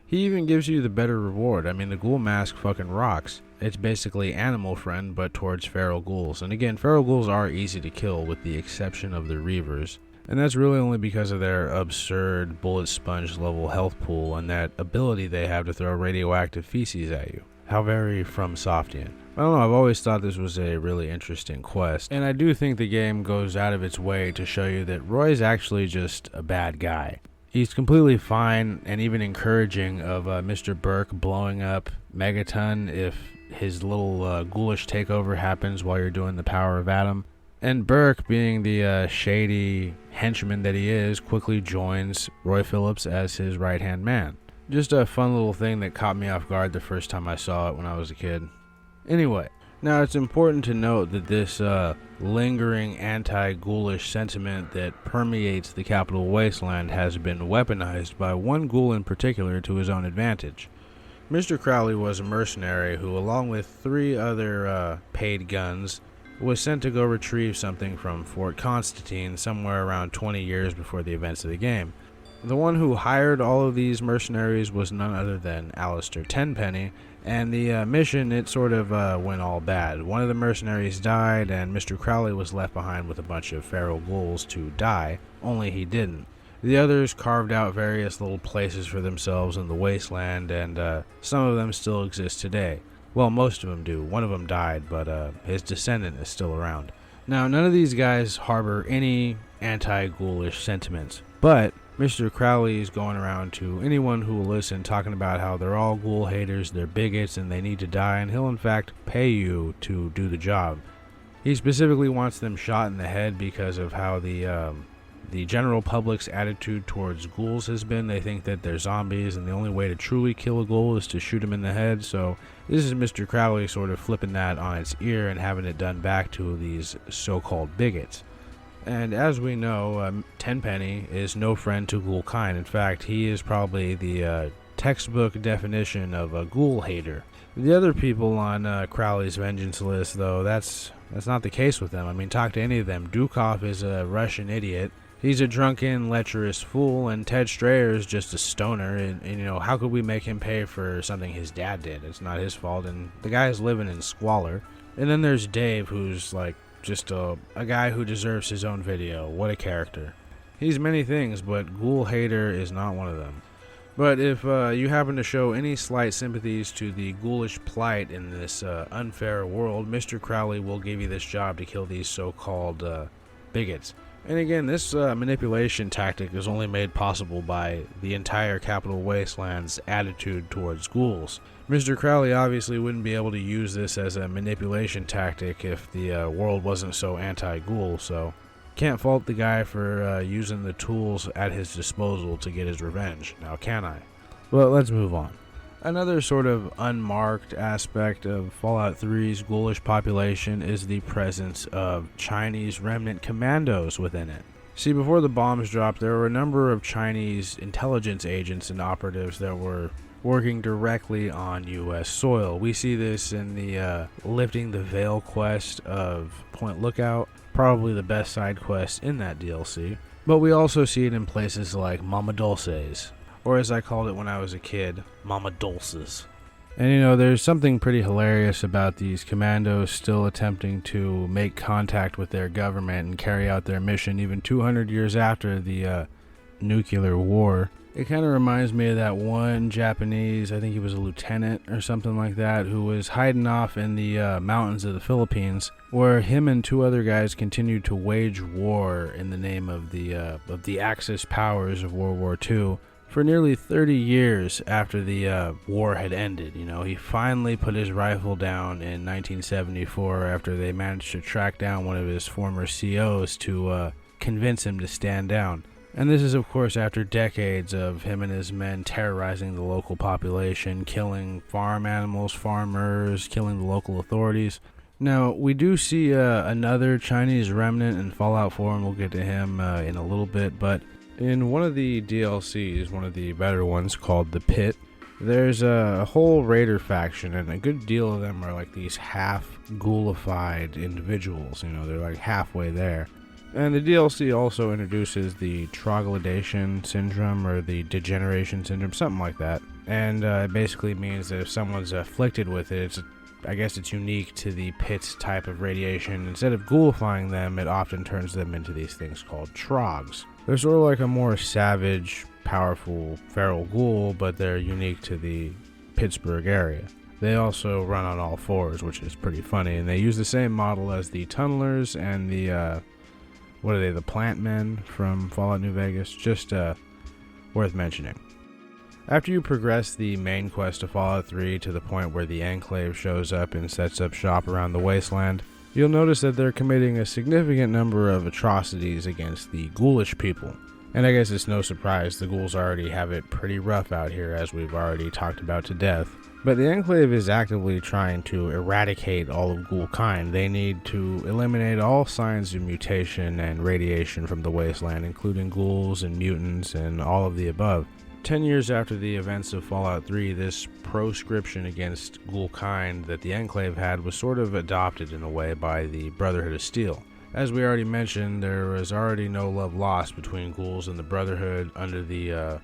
He even gives you the better reward. I mean, the ghoul mask fucking rocks. It's basically Animal Friend, but towards feral ghouls. And again, feral ghouls are easy to kill, with the exception of the Reavers. And that's really only because of their absurd bullet sponge level health pool and that ability they have to throw radioactive feces at you. How very FromSoftian. I don't know, I've always thought this was a really interesting quest, and I do think the game goes out of its way to show you that Roy's actually just a bad guy. He's completely fine and even encouraging of Mr. Burke blowing up Megaton if his little ghoulish takeover happens while you're doing the Power of Atom. And Burke, being the shady henchman that he is, quickly joins Roy Phillips as his right-hand man. Just a fun little thing that caught me off guard the first time I saw it when I was a kid. Anyway, now it's important to note that this lingering anti-ghoulish sentiment that permeates the Capital Wasteland has been weaponized by one ghoul in particular to his own advantage. Mr. Crowley was a mercenary who, along with 3 other paid guns, was sent to go retrieve something from Fort Constantine somewhere around 20 years before the events of the game. The one who hired all of these mercenaries was none other than Alistair Tenpenny, and the mission, it sort of went all bad. One of the mercenaries died, and Mr. Crowley was left behind with a bunch of feral ghouls to die, only he didn't. The others carved out various little places for themselves in the wasteland, and some of them still exist today. Well, most of them do. One of them died, but his descendant is still around. Now, none of these guys harbor any anti-ghoulish sentiments, but Mr. Crowley is going around to anyone who will listen talking about how they're all ghoul haters, they're bigots, and they need to die, and he'll in fact pay you to do the job. He specifically wants them shot in the head because of how the general public's attitude towards ghouls has been. They think that they're zombies, and the only way to truly kill a ghoul is to shoot them in the head. So this is Mr. Crowley sort of flipping that on its ear and having it done back to these so-called bigots. And as we know, Tenpenny is no friend to ghoul kind. In fact, he is probably the textbook definition of a ghoul hater. The other people on Crowley's vengeance list, though, that's not the case with them. I mean, talk to any of them. Dukov is a Russian idiot. He's a drunken, lecherous fool, and Ted Strayer is just a stoner, and you know, how could we make him pay for something his dad did? It's not his fault, and the guy is living in squalor. And then there's Dave, who's like just a guy who deserves his own video. What a character. He's many things, but ghoul hater is not one of them. But if you happen to show any slight sympathies to the ghoulish plight in this unfair world, Mr. Crowley will give you this job to kill these so-called bigots. And again, this manipulation tactic is only made possible by the entire Capital Wasteland's attitude towards ghouls. Mr. Crowley obviously wouldn't be able to use this as a manipulation tactic if the world wasn't so anti-ghoul, so can't fault the guy for using the tools at his disposal to get his revenge. Now can I? Well, let's move on. Another sort of unmarked aspect of Fallout 3's ghoulish population is the presence of Chinese remnant commandos within it. See, before the bombs dropped, there were a number of Chinese intelligence agents and operatives that were working directly on U.S. soil. We see this in the lifting the veil quest of Point Lookout, probably the best side quest in that DLC. But we also see it in places like Mama Dulce's, or as I called it when I was a kid, Mama Dulce's. And you know, there's something pretty hilarious about these commandos still attempting to make contact with their government and carry out their mission even 200 years after the nuclear war. It kind of reminds me of that one Japanese, I think he was a lieutenant or something like that, who was hiding off in the mountains of the Philippines, where him and 2 other guys continued to wage war in the name of the Axis powers of World War II. For nearly 30 years after the war had ended. You know, he finally put his rifle down in 1974 after they managed to track down one of his former COs to convince him to stand down. And this is, of course, after decades of him and his men terrorizing the local population, killing farm animals, farmers, killing the local authorities. Now, we do see another Chinese remnant in Fallout 4, and we'll get to him in a little bit, but in one of the DLCs, one of the better ones called The Pit, there's a whole raider faction, and a good deal of them are like these half-ghoulified individuals. You know, they're like halfway there. And the DLC also introduces the troglodytion syndrome, or the degeneration syndrome, something like that. And it basically means that if someone's afflicted with it, I guess it's unique to the Pit's type of radiation. Instead of ghoulifying them, it often turns them into these things called trogs. They're sort of like a more savage, powerful feral ghoul, but they're unique to the Pittsburgh area. They also run on all fours, which is pretty funny, and they use the same model as the tunnelers and the, the plant men from Fallout New Vegas. Just worth mentioning. After you progress the main quest of Fallout 3 to the point where the Enclave shows up and sets up shop around the wasteland, you'll notice that they're committing a significant number of atrocities against the ghoulish people. And I guess it's no surprise the ghouls already have it pretty rough out here, as we've already talked about to death. But the Enclave is actively trying to eradicate all of ghoul kind. They need to eliminate all signs of mutation and radiation from the wasteland, including ghouls and mutants and all of the above. 10 years after the events of Fallout 3, this proscription against ghoul kind that the Enclave had was sort of adopted in a way by the Brotherhood of Steel. As we already mentioned, there was already no love lost between ghouls and the Brotherhood under the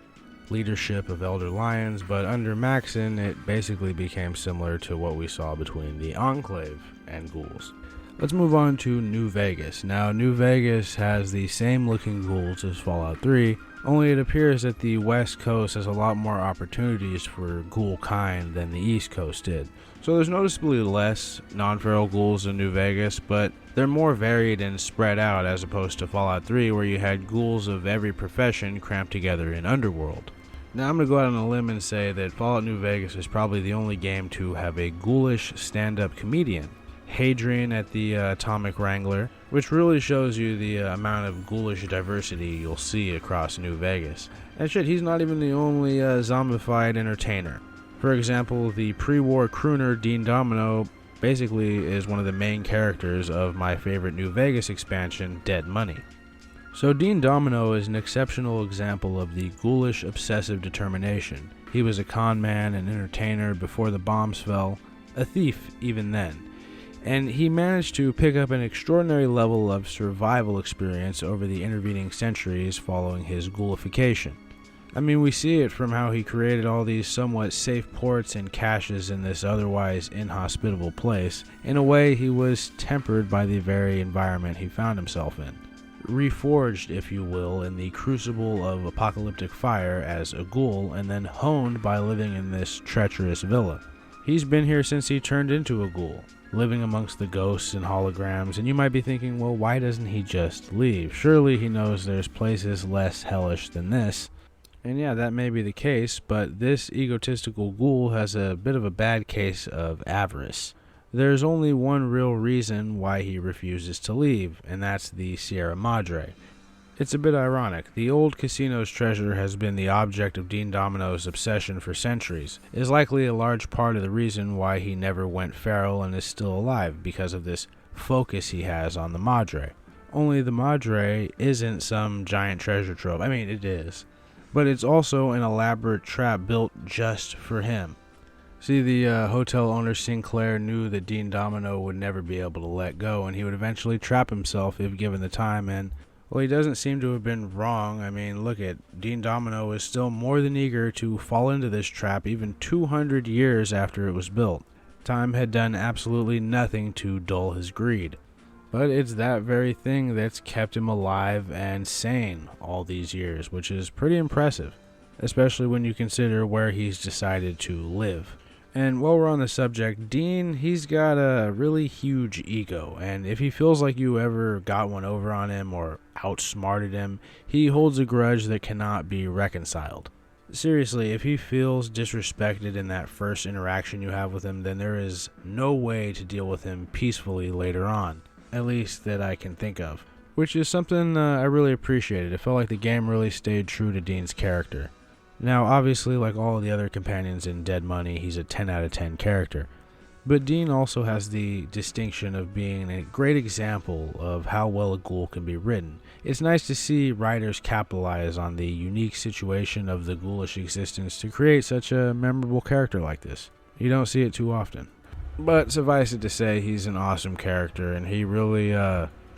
leadership of Elder Lyons, but under Maxon it basically became similar to what we saw between the Enclave and ghouls. Let's move on to New Vegas. Now, New Vegas has the same looking ghouls as Fallout 3, only it appears that the West Coast has a lot more opportunities for ghoul kind than the East Coast did. So there's noticeably less non-feral ghouls in New Vegas, but they're more varied and spread out as opposed to Fallout 3, where you had ghouls of every profession cramped together in Underworld. Now I'm going to go out on a limb and say that Fallout New Vegas is probably the only game to have a ghoulish stand-up comedian. Hadrian at the Atomic Wrangler, which really shows you the amount of ghoulish diversity you'll see across New Vegas. And shit, he's not even the only zombified entertainer. For example, the pre-war crooner Dean Domino basically is one of the main characters of my favorite New Vegas expansion, Dead Money. So Dean Domino is an exceptional example of the ghoulish obsessive determination. He was a con man, an entertainer before the bombs fell, a thief even then. And he managed to pick up an extraordinary level of survival experience over the intervening centuries following his ghoulification. I mean, we see it from how he created all these somewhat safe ports and caches in this otherwise inhospitable place. In a way, he was tempered by the very environment he found himself in. Reforged, if you will, in the crucible of apocalyptic fire as a ghoul, and then honed by living in this treacherous villa. He's been here since he turned into a ghoul, living amongst the ghosts and holograms, and you might be thinking, well, why doesn't he just leave? Surely he knows there's places less hellish than this. And yeah, that may be the case, but this egotistical ghoul has a bit of a bad case of avarice. There's only one real reason why he refuses to leave, and that's the Sierra Madre. It's a bit ironic. The old casino's treasure has been the object of Dean Domino's obsession for centuries. It is likely a large part of the reason why he never went feral and is still alive, because of this focus he has on the Madre. Only the Madre isn't some giant treasure trove. I mean, it is. But it's also an elaborate trap built just for him. See, the hotel owner Sinclair knew that Dean Domino would never be able to let go, and he would eventually trap himself if given the time, and well, he doesn't seem to have been wrong. I mean, look at Dean Domino is still more than eager to fall into this trap even 200 years after it was built. Time had done absolutely nothing to dull his greed. But it's that very thing that's kept him alive and sane all these years, which is pretty impressive, especially when you consider where he's decided to live. And while we're on the subject, Dean, he's got a really huge ego, and if he feels like you ever got one over on him or outsmarted him, he holds a grudge that cannot be reconciled. Seriously, if he feels disrespected in that first interaction you have with him, then there is no way to deal with him peacefully later on, at least that I can think of, which is something I really appreciated. It felt like the game really stayed true to Dean's character. Now, obviously, like all the other companions in Dead Money, he's a 10 out of 10 character. But Dean also has the distinction of being a great example of how well a ghoul can be written. It's nice to see writers capitalize on the unique situation of the ghoulish existence to create such a memorable character like this. You don't see it too often. But suffice it to say, he's an awesome character, and he really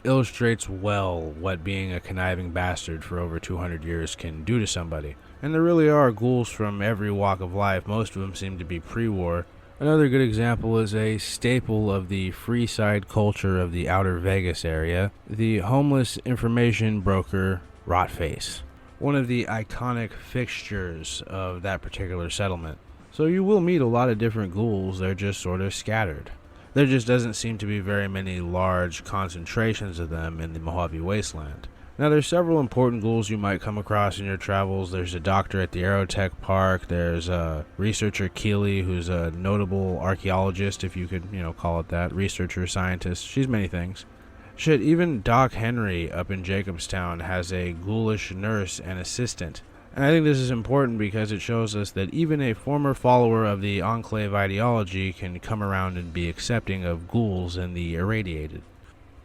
illustrates well what being a conniving bastard for over 200 years can do to somebody. And there really are ghouls from every walk of life. Most of them seem to be pre-war. Another good example is a staple of the free-side culture of the outer Vegas area, the homeless information broker Rotface, one of the iconic fixtures of that particular settlement. So you will meet a lot of different ghouls, they're just sort of scattered. There just doesn't seem to be very many large concentrations of them in the Mojave Wasteland. Now, there's several important ghouls you might come across in your travels. There's a doctor at the Aerotech Park. There's researcher Keeley, who's a notable archaeologist, if you could, call it that. Researcher, scientist. She's many things. Shit, even Doc Henry up in Jacobstown has a ghoulish nurse and assistant. And I think this is important because it shows us that even a former follower of the Enclave ideology can come around and be accepting of ghouls and the irradiated.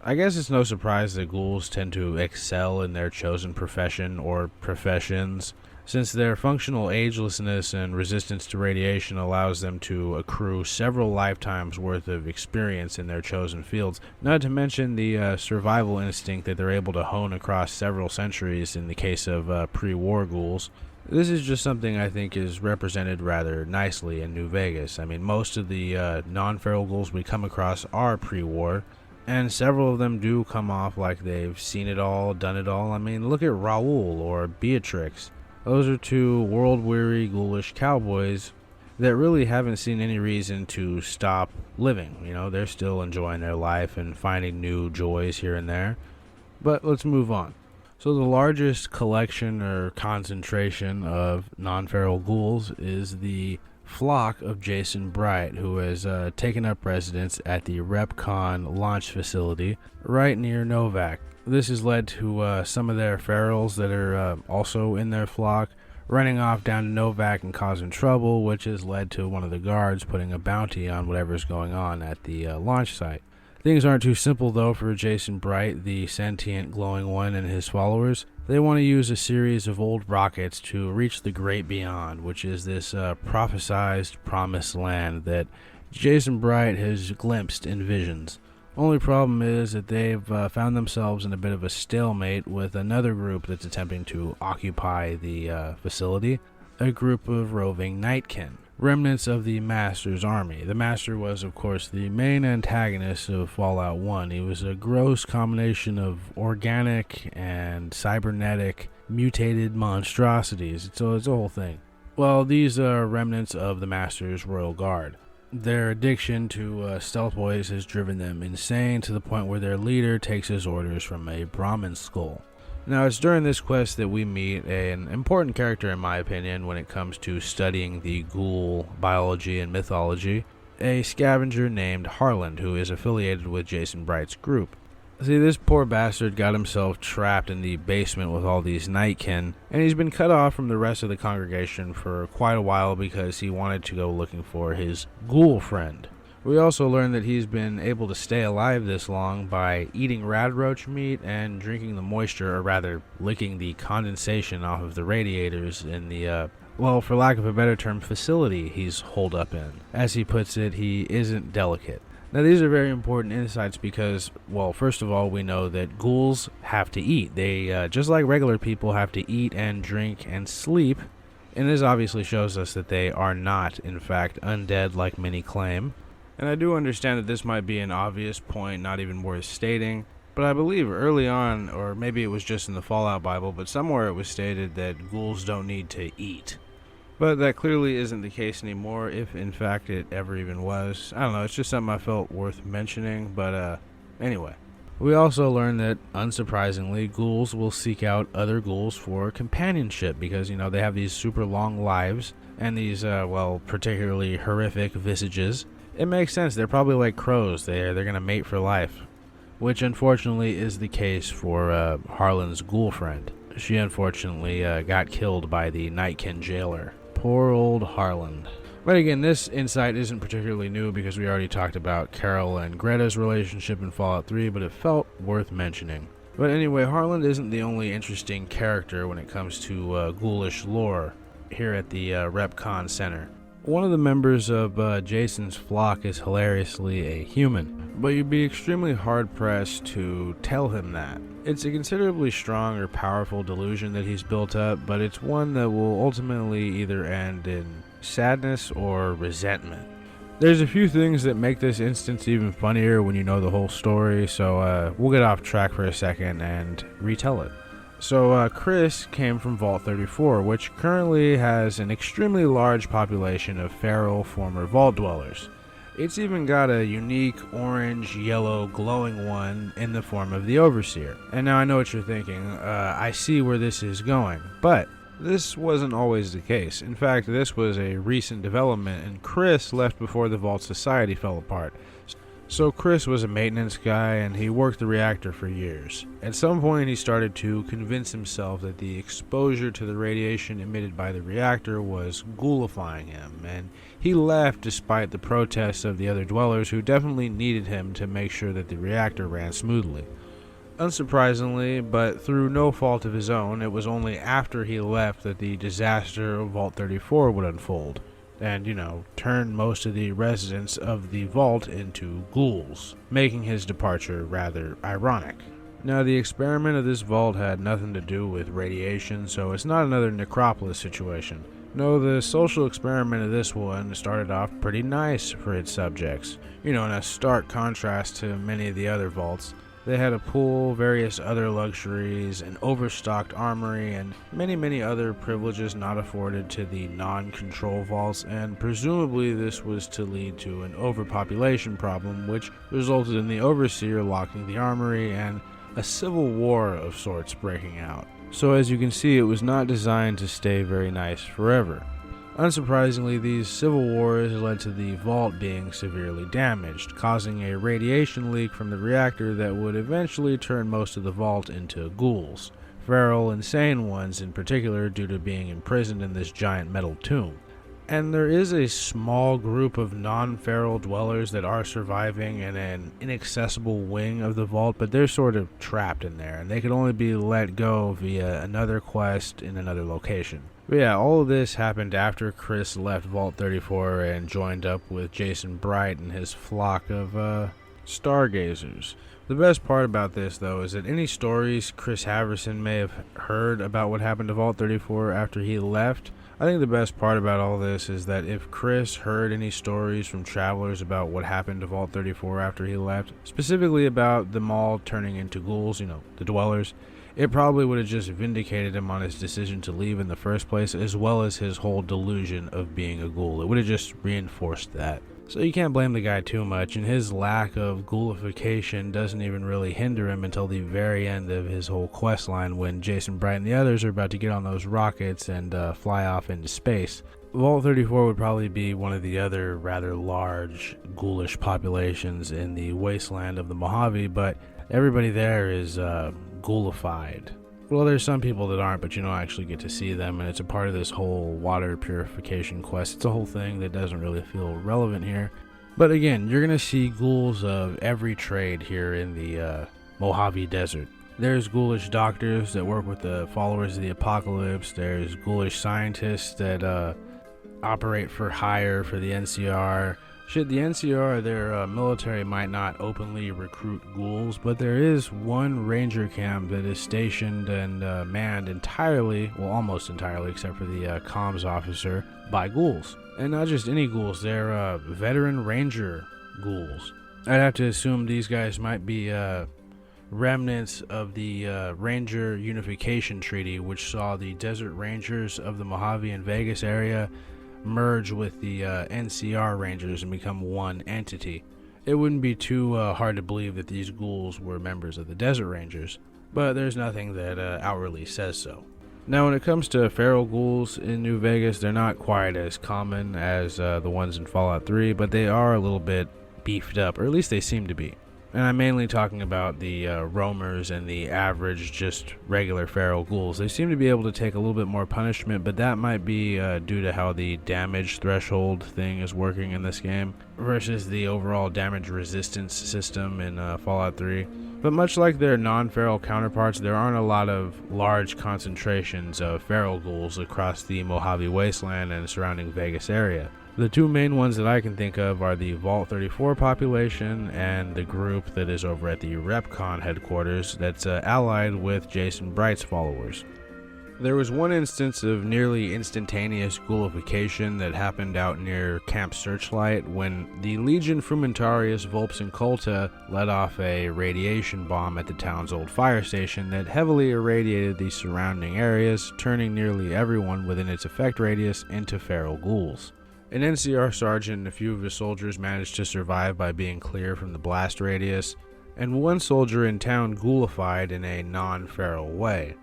I guess it's no surprise that ghouls tend to excel in their chosen profession or professions, since their functional agelessness and resistance to radiation allows them to accrue several lifetimes worth of experience in their chosen fields, not to mention the survival instinct that they're able to hone across several centuries in the case of pre-war ghouls. This is just something I think is represented rather nicely in New Vegas. I mean, most of the non-feral ghouls we come across are pre-war, and several of them do come off like they've seen it all, done it all. I mean, look at Raoul or Beatrix. Those are two world-weary, ghoulish cowboys that really haven't seen any reason to stop living. They're still enjoying their life and finding new joys here and there. But let's move on. So the largest collection or concentration of non-feral ghouls is the flock of Jason Bright, who has taken up residence at the RepCon launch facility right near Novak. This has led to some of their ferals that are also in their flock running off down to Novak and causing trouble, which has led to one of the guards putting a bounty on whatever's going on at the launch site. Things aren't too simple, though, for Jason Bright, the sentient glowing one, and his followers. They want to use a series of old rockets to reach the great beyond, which is this prophesized promised land that Jason Bright has glimpsed in visions. Only problem is that they've found themselves in a bit of a stalemate with another group that's attempting to occupy the facility, a group of roving nightkin, remnants of the Master's army. The Master was, of course, the main antagonist of Fallout 1. He was a gross combination of organic and cybernetic mutated monstrosities. It's a whole thing. Well, these are remnants of the Master's Royal Guard. Their addiction to stealth boys has driven them insane to the point where their leader takes his orders from a Brahmin skull. Now, it's during this quest that we meet an important character, in my opinion, when it comes to studying the ghoul biology and mythology, a scavenger named Harland, who is affiliated with Jason Bright's group. See, this poor bastard got himself trapped in the basement with all these nightkin, and he's been cut off from the rest of the congregation for quite a while because he wanted to go looking for his ghoul friend. We also learn that he's been able to stay alive this long by eating radroach meat and drinking the moisture, or rather, licking the condensation off of the radiators in the, for lack of a better term, facility he's holed up in. As he puts it, he isn't delicate. Now, these are very important insights because, first of all, we know that ghouls have to eat. They, just like regular people, have to eat and drink and sleep, and this obviously shows us that they are not, in fact, undead like many claim. And I do understand that this might be an obvious point, not even worth stating, but I believe early on, or maybe it was just in the Fallout Bible, but somewhere it was stated that ghouls don't need to eat. But that clearly isn't the case anymore, if in fact it ever even was. I don't know, it's just something I felt worth mentioning, but anyway. We also learn that, unsurprisingly, ghouls will seek out other ghouls for companionship because, they have these super long lives and these, particularly horrific visages. It makes sense. They're probably like crows. They're going to mate for life, which unfortunately is the case for Harlan's ghoul friend. She unfortunately got killed by the Nightkin jailer. Poor old Harlan. But again, this insight isn't particularly new because we already talked about Carol and Greta's relationship in Fallout 3, but it felt worth mentioning. But anyway, Harlan isn't the only interesting character when it comes to ghoulish lore here at the RepCon Center. One of the members of Jason's flock is hilariously a human, but you'd be extremely hard-pressed to tell him that. It's a considerably strong or powerful delusion that he's built up, but it's one that will ultimately either end in sadness or resentment. There's a few things that make this instance even funnier when you know the whole story, so we'll get off track for a second and retell it. So Chris came from Vault 34, which currently has an extremely large population of feral former Vault dwellers. It's even got a unique orange, yellow, glowing one in the form of the Overseer. And now I know what you're thinking, I see where this is going, but this wasn't always the case. In fact, this was a recent development, and Chris left before the Vault Society fell apart. So Chris was a maintenance guy, and he worked the reactor for years. At some point, he started to convince himself that the exposure to the radiation emitted by the reactor was ghoulifying him, and he left despite the protests of the other dwellers who definitely needed him to make sure that the reactor ran smoothly. Unsurprisingly, but through no fault of his own, it was only after he left that the disaster of Vault 34 would unfold. And, turn most of the residents of the vault into ghouls, making his departure rather ironic. Now, the experiment of this vault had nothing to do with radiation, so it's not another necropolis situation. No, the social experiment of this one started off pretty nice for its subjects. In a stark contrast to many of the other vaults. They had a pool, various other luxuries, an overstocked armory, and many other privileges not afforded to the non-control vaults, and presumably this was to lead to an overpopulation problem, which resulted in the Overseer locking the armory and a civil war of sorts breaking out. So as you can see, it was not designed to stay very nice forever. Unsurprisingly, these civil wars led to the vault being severely damaged, causing a radiation leak from the reactor that would eventually turn most of the vault into ghouls. Feral, insane ones in particular, due to being imprisoned in this giant metal tomb. And there is a small group of non-feral dwellers that are surviving in an inaccessible wing of the vault, but they're sort of trapped in there, and they can only be let go via another quest in another location. But yeah, all of this happened after Chris left Vault 34 and joined up with Jason Bright and his flock of stargazers. The best part about this, though, is that any stories Chris Haverson may have heard about what happened to Vault 34 after he left, I think the best part about all this is that if Chris heard any stories from travelers about what happened to Vault 34 after he left, specifically about them all turning into ghouls, the dwellers, it probably would have just vindicated him on his decision to leave in the first place, as well as his whole delusion of being a ghoul. It would have just reinforced that. So you can't blame the guy too much, and his lack of ghoulification doesn't even really hinder him until the very end of his whole quest line, when Jason Bright and the others are about to get on those rockets and fly off into space. Vault 34 would probably be one of the other rather large ghoulish populations in the wasteland of the Mojave, but everybody there is ghoulified. Well, there's some people that aren't, but you don't actually get to see them, and it's a part of this whole water purification quest. It's a whole thing that doesn't really feel relevant here. But again, you're going to see ghouls of every trade here in the Mojave Desert. There's ghoulish doctors that work with the followers of the apocalypse. There's ghoulish scientists that operate for hire for the NCR. Shit, the NCR, their military might not openly recruit ghouls, but there is one ranger camp that is stationed and manned entirely, well, almost entirely, except for the comms officer, by ghouls. And not just any ghouls, they're veteran ranger ghouls. I'd have to assume these guys might be remnants of the Ranger Unification Treaty, which saw the Desert Rangers of the Mojave and Vegas area merge with the NCR Rangers and become one entity. It wouldn't be too hard to believe that these ghouls were members of the Desert Rangers, but there's nothing that outwardly says so. Now, when it comes to feral ghouls in New Vegas, they're not quite as common as the ones in Fallout 3, but they are a little bit beefed up, or at least they seem to be. And I'm mainly talking about the roamers and the average, just regular feral ghouls. They seem to be able to take a little bit more punishment, but that might be due to how the damage threshold thing is working in this game versus the overall damage resistance system in Fallout 3. But much like their non-feral counterparts, there aren't a lot of large concentrations of feral ghouls across the Mojave Wasteland and surrounding Vegas area. The two main ones that I can think of are the Vault 34 population and the group that is over at the RepCon headquarters that's allied with Jason Bright's followers. There was one instance of nearly instantaneous ghoulification that happened out near Camp Searchlight when the Legion Frumentarius Volps Inculta let off a radiation bomb at the town's old fire station that heavily irradiated the surrounding areas, turning nearly everyone within its effect radius into feral ghouls. An NCR sergeant and a few of his soldiers managed to survive by being clear from the blast radius, and one soldier in town ghoulified in a non-feral way.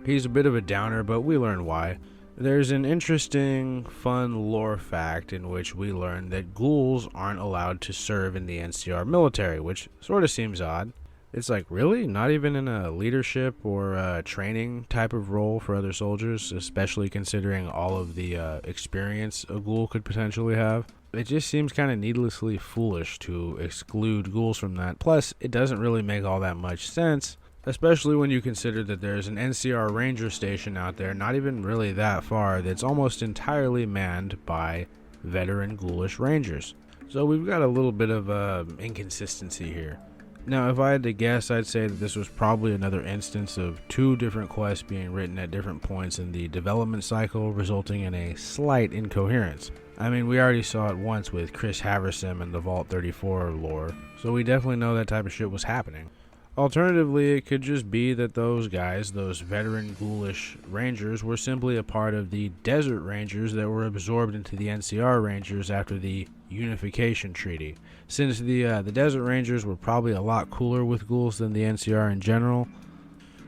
He's a bit of a downer, but we learn why. There's an interesting, fun lore fact in which we learn that ghouls aren't allowed to serve in the NCR military, which sort of seems odd. It's like, really? Not even in a leadership or a training type of role for other soldiers, especially considering all of the experience a ghoul could potentially have? It just seems kind of needlessly foolish to exclude ghouls from that. Plus, it doesn't really make all that much sense, especially when you consider that there's an NCR ranger station out there, not even really that far, that's almost entirely manned by veteran ghoulish rangers. So we've got a little bit of inconsistency here. Now, if I had to guess, I'd say that this was probably another instance of two different quests being written at different points in the development cycle, resulting in a slight incoherence. I mean, we already saw it once with Chris Haversim and the Vault 34 lore, so we definitely know that type of shit was happening. Alternatively, it could just be that those guys, those veteran ghoulish rangers, were simply a part of the desert rangers that were absorbed into the NCR rangers after the unification treaty. Since the desert rangers were probably a lot cooler with ghouls than the NCR in general,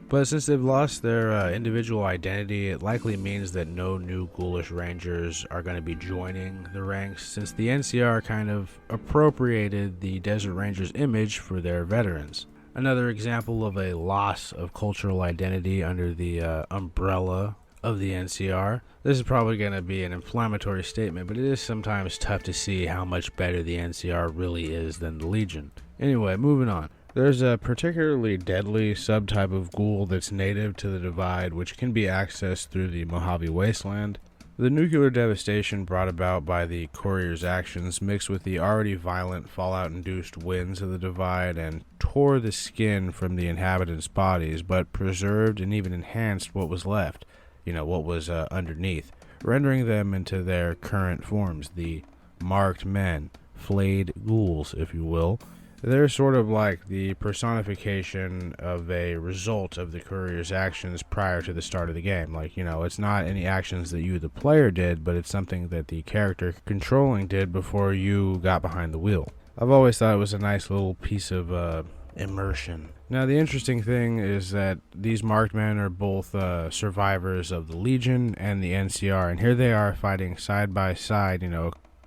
but since they've lost their individual identity, it likely means that no new ghoulish rangers are going to be joining the ranks, since the NCR kind of appropriated the desert rangers' image for their veterans. Another example of a loss of cultural identity under the umbrella of the NCR. This is probably going to be an inflammatory statement, but it is sometimes tough to see how much better the NCR really is than the Legion. Anyway, moving on. There's a particularly deadly subtype of ghoul that's native to the Divide, which can be accessed through the Mojave Wasteland. The nuclear devastation brought about by the Courier's actions mixed with the already violent Fallout-induced winds of the Divide and tore the skin from the inhabitants' bodies, but preserved and even enhanced what was left, what was underneath, rendering them into their current forms, the marked men, flayed ghouls, if you will. They're sort of like the personification of a result of the Courier's actions prior to the start of the game. It's not any actions that you, the player, did, but it's something that the character controlling did before you got behind the wheel. I've always thought it was a nice little piece of immersion. Now, the interesting thing is that these marked men are both survivors of the Legion and the NCR, and here they are fighting side by side,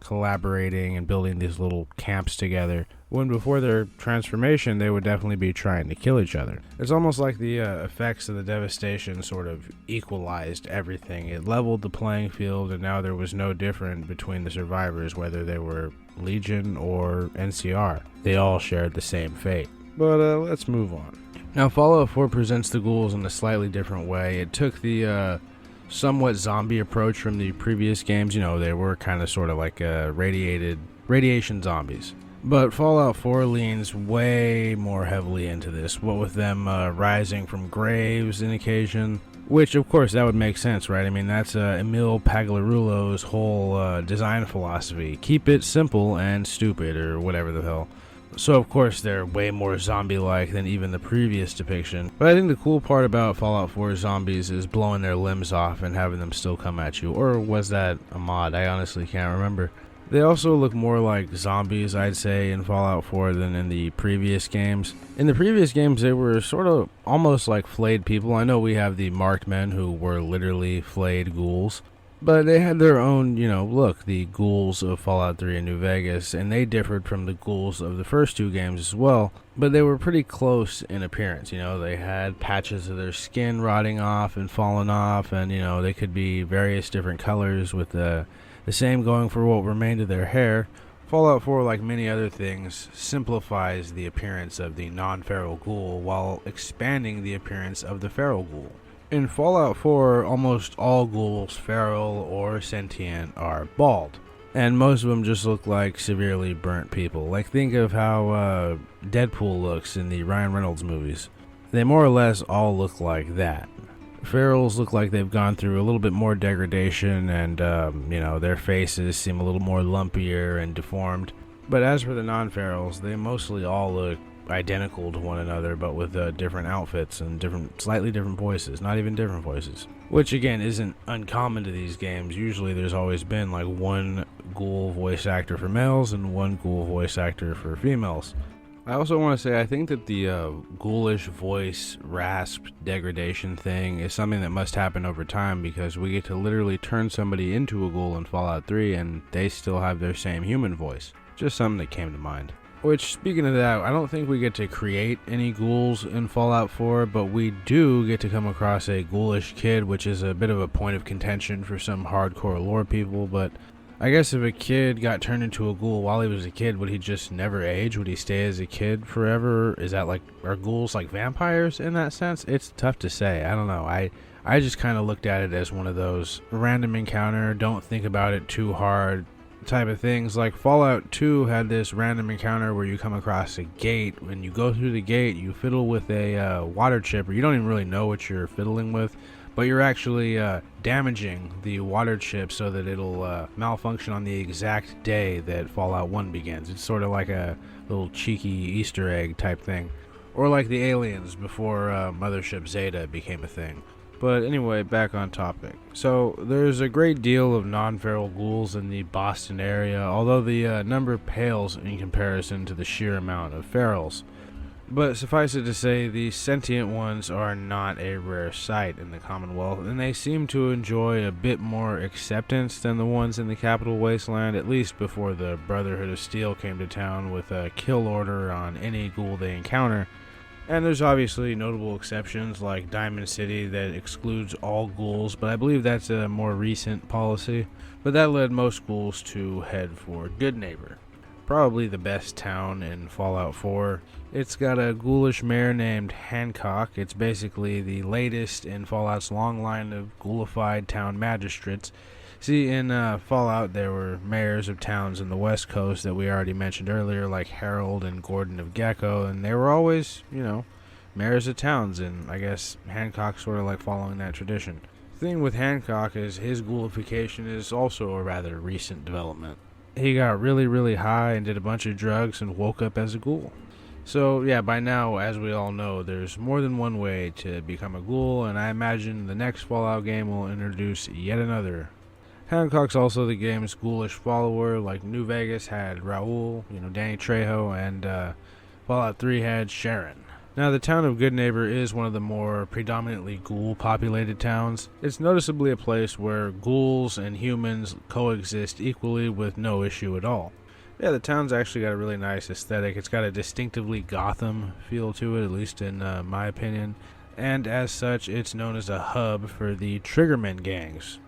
collaborating and building these little camps together, when before their transformation they would definitely be trying to kill each other. It's almost like the effects of the devastation sort of equalized everything. It leveled the playing field, and now there was no difference between the survivors, whether they were Legion or NCR. They all shared the same fate. But let's move on. Now, Fallout 4 presents the ghouls in a slightly different way. It took the somewhat zombie approach from the previous games. They were kind of sort of like radiation zombies. But Fallout 4 leans way more heavily into this, what with them rising from graves on occasion, which of course that would make sense, right? I mean, that's Emil Pagliarulo's whole design philosophy. Keep it simple and stupid, or whatever the hell. So of course they're way more zombie-like than even the previous depiction. But I think the cool part about Fallout 4 zombies is blowing their limbs off and having them still come at you. Or was that a mod? I honestly can't remember. They also look more like zombies, I'd say, in Fallout 4 than in the previous games. In the previous games, they were sort of almost like flayed people. I know we have the marked men who were literally flayed ghouls, but they had their own, look, the ghouls of Fallout 3 and New Vegas, and they differed from the ghouls of the first two games as well, but they were pretty close in appearance. They had patches of their skin rotting off and falling off, and, they could be various different colors with the same going for what remained of their hair. Fallout 4, like many other things, simplifies the appearance of the non-feral ghoul while expanding the appearance of the feral ghoul. In Fallout 4, almost all ghouls, feral or sentient, are bald, and most of them just look like severely burnt people. Think of how Deadpool looks in the Ryan Reynolds movies. They more or less all look like that. Ferals look like they've gone through a little bit more degradation, and their faces seem a little more lumpier and deformed. But as for the non-ferals, they mostly all look identical to one another, but with different outfits and slightly different voices, not even different voices, which again isn't uncommon to these games. Usually there's always been one ghoul voice actor for males and one ghoul voice actor for females. I also want to say I think that the ghoulish voice rasp degradation thing is something that must happen over time, because we get to literally turn somebody into a ghoul in Fallout 3 and they still have their same human voice. Just something that came to mind. Which, speaking of that, I don't think we get to create any ghouls in Fallout 4, but we do get to come across a ghoulish kid, which is a bit of a point of contention for some hardcore lore people, but I guess if a kid got turned into a ghoul while he was a kid, would he just never age? Would he stay as a kid forever? Is that like, are ghouls like vampires in that sense? It's tough to say. I don't know. I just kind of looked at it as one of those random encounter, don't think about it too hard type of things. Like Fallout 2 had this random encounter where you come across a gate. When you go through the gate, you fiddle with a water chip, or you don't even really know what you're fiddling with, but you're actually damaging the water chip so that it'll malfunction on the exact day that Fallout 1 begins. It's sort of like a little cheeky Easter egg type thing. Or like the aliens before Mothership Zeta became a thing. But anyway, back on topic. So there's a great deal of non-feral ghouls in the Boston area, although the number pales in comparison to the sheer amount of ferals. But suffice it to say, the sentient ones are not a rare sight in the Commonwealth, and they seem to enjoy a bit more acceptance than the ones in the Capital Wasteland, at least before the Brotherhood of Steel came to town with a kill order on any ghoul they encounter. And there's obviously notable exceptions like Diamond City that excludes all ghouls, but I believe that's a more recent policy. But that led most ghouls to head for Good Neighbor, probably the best town in Fallout 4. It's got a ghoulish mayor named Hancock. It's basically the latest in Fallout's long line of ghoulified town magistrates. See, in Fallout, there were mayors of towns in the West Coast that we already mentioned earlier, like Harold and Gordon of Gecko, and they were always, mayors of towns, and I guess Hancock's sort of like following that tradition. The thing with Hancock is his ghoulification is also a rather recent development. He got really, really high and did a bunch of drugs and woke up as a ghoul. So, yeah, by now, as we all know, there's more than one way to become a ghoul, and I imagine the next Fallout game will introduce yet another. Hancock's also the game's ghoulish follower, like New Vegas had Raul, Danny Trejo, and Fallout 3 had Sharon. Now, the town of Good Neighbor is one of the more predominantly ghoul-populated towns. It's noticeably a place where ghouls and humans coexist equally with no issue at all. Yeah, the town's actually got a really nice aesthetic. It's got a distinctively Gotham feel to it, at least in my opinion. And as such, it's known as a hub for the Triggermen gangs.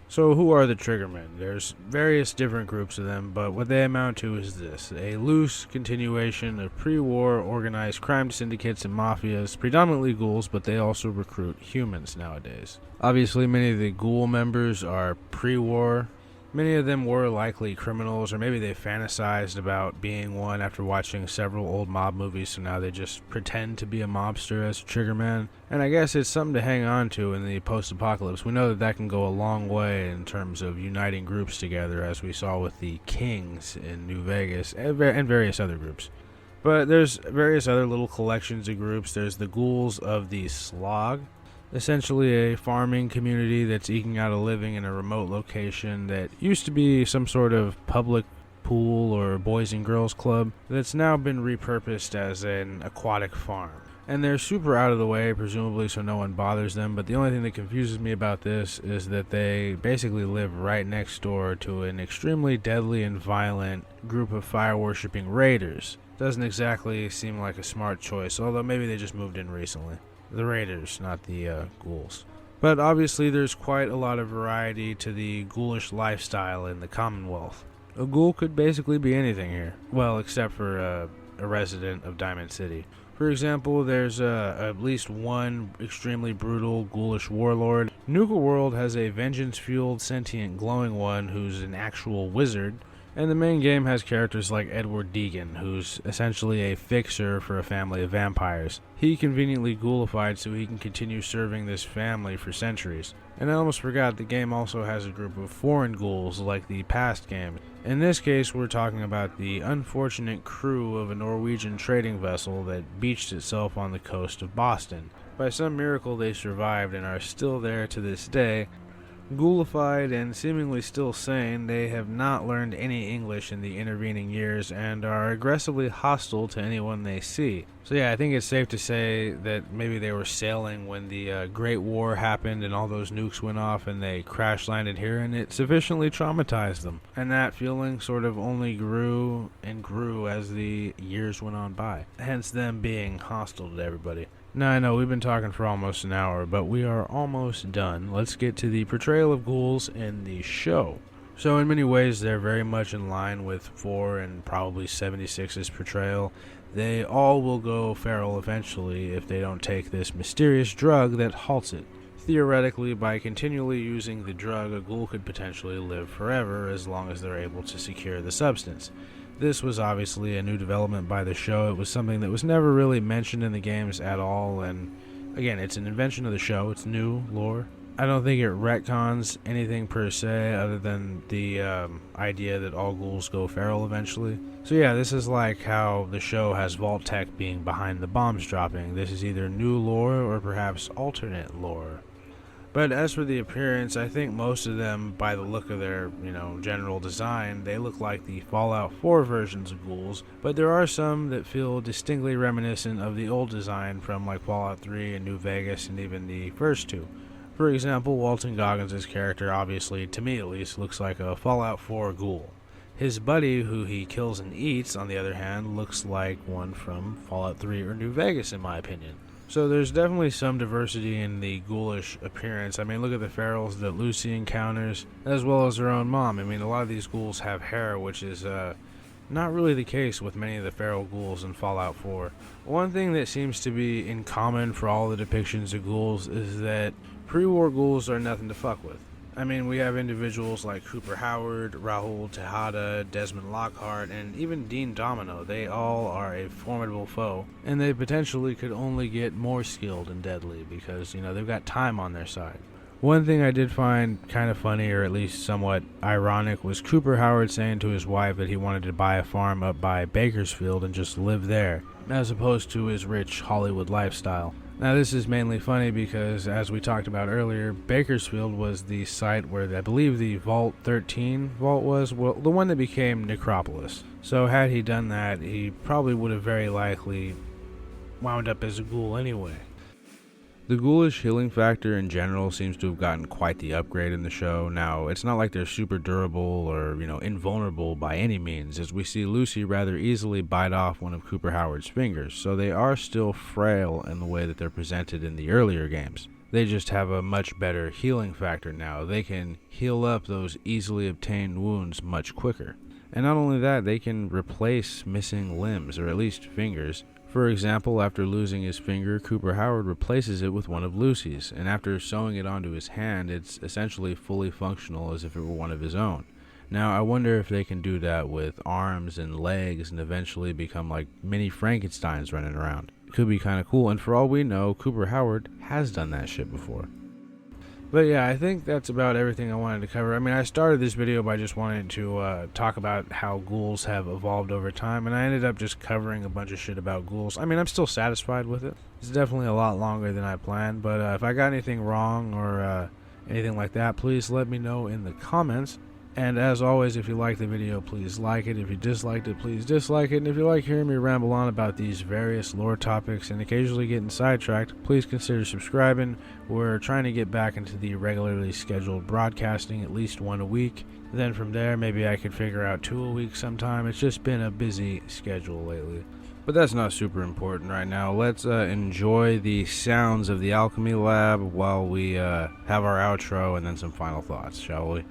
So who are the Triggermen? There's various different groups of them, but what they amount to is this: a loose continuation of pre-war organized crime syndicates and mafias, predominantly ghouls, but they also recruit humans nowadays. Obviously, many of the ghoul members are pre-war. Many of them were likely criminals, or maybe they fantasized about being one after watching several old mob movies, so now they just pretend to be a mobster as a Triggerman. And I guess it's something to hang on to in the post-apocalypse. We know that can go a long way in terms of uniting groups together, as we saw with the Kings in New Vegas, and various other groups. But there's various other little collections of groups. There's the Ghouls of the Slog, essentially a farming community that's eking out a living in a remote location that used to be some sort of public pool or boys and girls club that's now been repurposed as an aquatic farm. And they're super out of the way, presumably, so no one bothers them, but the only thing that confuses me about this is that they basically live right next door to an extremely deadly and violent group of fire-worshipping raiders. Doesn't exactly seem like a smart choice, although maybe they just moved in recently. The raiders, not the ghouls. But obviously there's quite a lot of variety to the ghoulish lifestyle in the Commonwealth. A ghoul could basically be anything here. Well, except for a resident of Diamond City. For example, there's at least one extremely brutal, ghoulish warlord. Nuka World has a vengeance-fueled, sentient, glowing one who's an actual wizard. And the main game has characters like Edward Deegan, who's essentially a fixer for a family of vampires. He conveniently ghoulified so he can continue serving this family for centuries. And I almost forgot, the game also has a group of foreign ghouls like the past game. In this case, we're talking about the unfortunate crew of a Norwegian trading vessel that beached itself on the coast of Boston. By some miracle they survived and are still there to this day. Ghoulified and seemingly still sane, they have not learned any English in the intervening years and are aggressively hostile to anyone they see. So yeah, I think it's safe to say that maybe they were sailing when the Great War happened and all those nukes went off and they crash landed here, and it sufficiently traumatized them. And that feeling sort of only grew and grew as the years went on by, hence them being hostile to everybody. Now, I know we've been talking for almost an hour, but we are almost done. Let's get to the portrayal of ghouls in the show. So in many ways, they're very much in line with 4 and probably 76's portrayal. They all will go feral eventually if they don't take this mysterious drug that halts it. Theoretically, by continually using the drug, a ghoul could potentially live forever as long as they're able to secure the substance. This was obviously a new development by the show. It was something that was never really mentioned in the games at all, and again, it's an invention of the show. It's new lore. I don't think it retcons anything per se other than the idea that all ghouls go feral eventually. So yeah, this is like how the show has Vault Tech being behind the bombs dropping. This is either new lore or perhaps alternate lore. But as for the appearance, I think most of them, by the look of their, general design, they look like the Fallout 4 versions of ghouls, but there are some that feel distinctly reminiscent of the old design from like Fallout 3 and New Vegas and even the first two. For example, Walton Goggins' character, obviously, to me at least, looks like a Fallout 4 ghoul. His buddy, who he kills and eats, on the other hand, looks like one from Fallout 3 or New Vegas, in my opinion. So there's definitely some diversity in the ghoulish appearance. I mean, look at the ferals that Lucy encounters, as well as her own mom. I mean, a lot of these ghouls have hair, which is not really the case with many of the feral ghouls in Fallout 4. One thing that seems to be in common for all the depictions of ghouls is that pre-war ghouls are nothing to fuck with. I mean, we have individuals like Cooper Howard, Rahul Tejada, Desmond Lockhart, and even Dean Domino. They all are a formidable foe, and they potentially could only get more skilled and deadly because, they've got time on their side. One thing I did find kind of funny, or at least somewhat ironic, was Cooper Howard saying to his wife that he wanted to buy a farm up by Bakersfield and just live there, as opposed to his rich Hollywood lifestyle. Now, this is mainly funny because, as we talked about earlier, Bakersfield was the site where I believe the Vault 13 vault was, well, the one that became Necropolis. So had he done that, he probably would have very likely wound up as a ghoul anyway. The ghoulish healing factor in general seems to have gotten quite the upgrade in the show. Now, it's not like they're super durable or, invulnerable by any means, as we see Lucy rather easily bite off one of Cooper Howard's fingers, so they are still frail in the way that they're presented in the earlier games. They just have a much better healing factor now. They can heal up those easily obtained wounds much quicker. And not only that, they can replace missing limbs, or at least fingers. For example, after losing his finger, Cooper Howard replaces it with one of Lucy's, and after sewing it onto his hand, it's essentially fully functional as if it were one of his own. Now, I wonder if they can do that with arms and legs and eventually become like mini Frankensteins running around. It could be kind of cool, and for all we know, Cooper Howard has done that shit before. But yeah, I think that's about everything I wanted to cover. I mean, I started this video by just wanting to talk about how ghouls have evolved over time, and I ended up just covering a bunch of shit about ghouls. I mean, I'm still satisfied with it. It's definitely a lot longer than I planned, but if I got anything wrong or anything like that, please let me know in the comments. And as always, if you like the video, please like it. If you disliked it, please dislike it. And if you like hearing me ramble on about these various lore topics and occasionally getting sidetracked, please consider subscribing. We're trying to get back into the regularly scheduled broadcasting, at least one a week. Then from there, maybe I could figure out 2 a week sometime. It's just been a busy schedule lately. But that's not super important right now. Let's enjoy the sounds of the Alchemy Lab while we have our outro and then some final thoughts, shall we?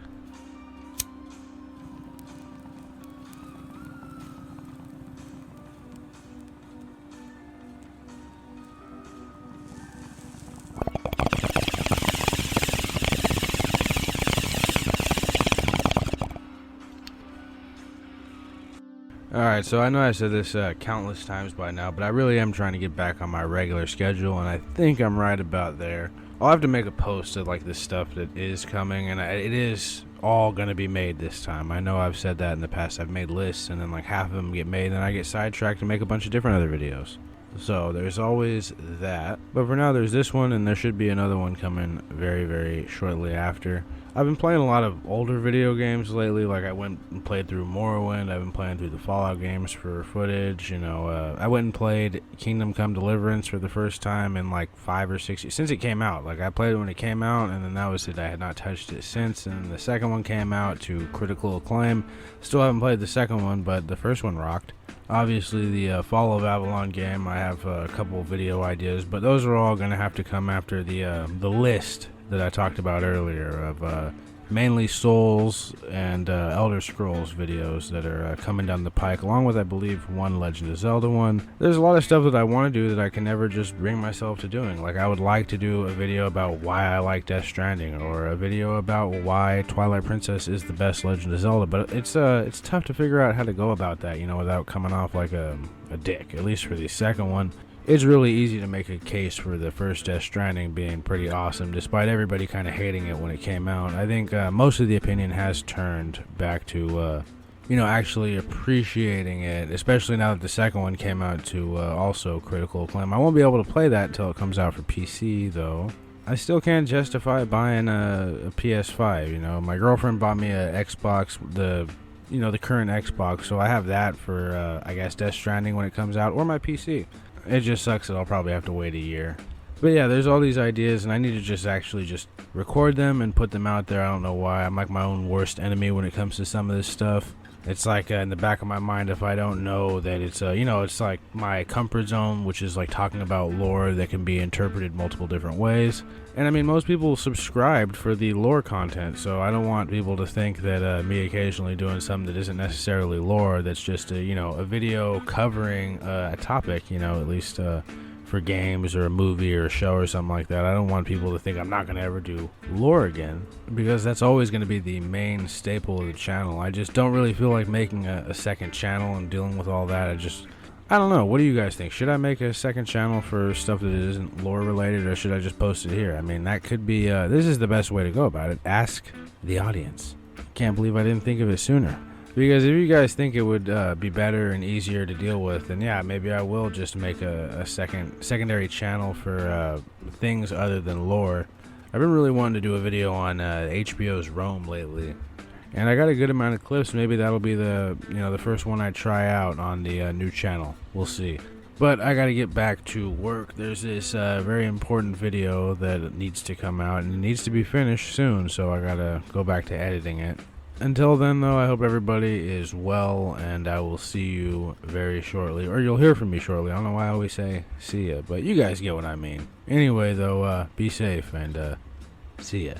Alright, so I know I said this countless times by now, but I really am trying to get back on my regular schedule, and I think I'm right about there. I'll have to make a post of like this stuff that is coming, and it is all going to be made this time. I know I've said that in the past. I've made lists, and then like half of them get made, and then I get sidetracked and make a bunch of different other videos. So there's always that. But for now, there's this one, and there should be another one coming very, very shortly after. I've been playing a lot of older video games lately. Like I went and played through Morrowind. I've been playing through the Fallout games for footage. I went and played Kingdom Come Deliverance for the first time in like 5 or 6 years since it came out. Like I played it when it came out, and then that was it. I had not touched it since. And the second one came out to critical acclaim. Still haven't played the second one, but the first one rocked. Obviously, the Fall of Avalon game, I have a couple video ideas, but those are all going to have to come after the list that I talked about earlier of mainly Souls and Elder Scrolls videos that are coming down the pike, along with, I believe, one Legend of Zelda one. There's a lot of stuff that I want to do that I can never just bring myself to doing. Like, I would like to do a video about why I like Death Stranding, or a video about why Twilight Princess is the best Legend of Zelda, but it's tough to figure out how to go about that, without coming off like a dick, at least for the second one. It's really easy to make a case for the first Death Stranding being pretty awesome, despite everybody kind of hating it when it came out. I think most of the opinion has turned back to, actually appreciating it, especially now that the second one came out to also critical acclaim. I won't be able to play that until it comes out for PC, though. I still can't justify buying a PS5, My girlfriend bought me a Xbox, the current Xbox, so I have that for, I guess, Death Stranding when it comes out, or my PC. It just sucks that I'll probably have to wait a year. But yeah, there's all these ideas, and I need to just record them and put them out there. I don't know why. I'm like my own worst enemy when it comes to some of this stuff. It's like in the back of my mind, if I don't know that it's, it's like my comfort zone, which is like talking about lore that can be interpreted multiple different ways. And I mean, most people subscribed for the lore content, so I don't want people to think that me occasionally doing something that isn't necessarily lore, that's just a video covering a topic, at least for games or a movie or a show or something like that. I don't want people to think I'm not going to ever do lore again, because that's always going to be the main staple of the channel. I just don't really feel like making a second channel and dealing with all that. I don't know. What do you guys think? Should I make a second channel for stuff that isn't lore related, or should I just post it here? I mean, that could be, this is the best way to go about it. Ask the audience. Can't believe I didn't think of it sooner. Because if you guys think it would be better and easier to deal with, then yeah, maybe I will just make a secondary channel for things other than lore. I've been really wanting to do a video on HBO's Rome lately, and I got a good amount of clips. Maybe that'll be the first one I try out on the new channel. We'll see. But I got to get back to work. There's this very important video that needs to come out, and it needs to be finished soon, so I got to go back to editing it. Until then, though, I hope everybody is well, and I will see you very shortly. Or you'll hear from me shortly. I don't know why I always say see ya, but you guys get what I mean. Anyway, though, be safe, and see ya.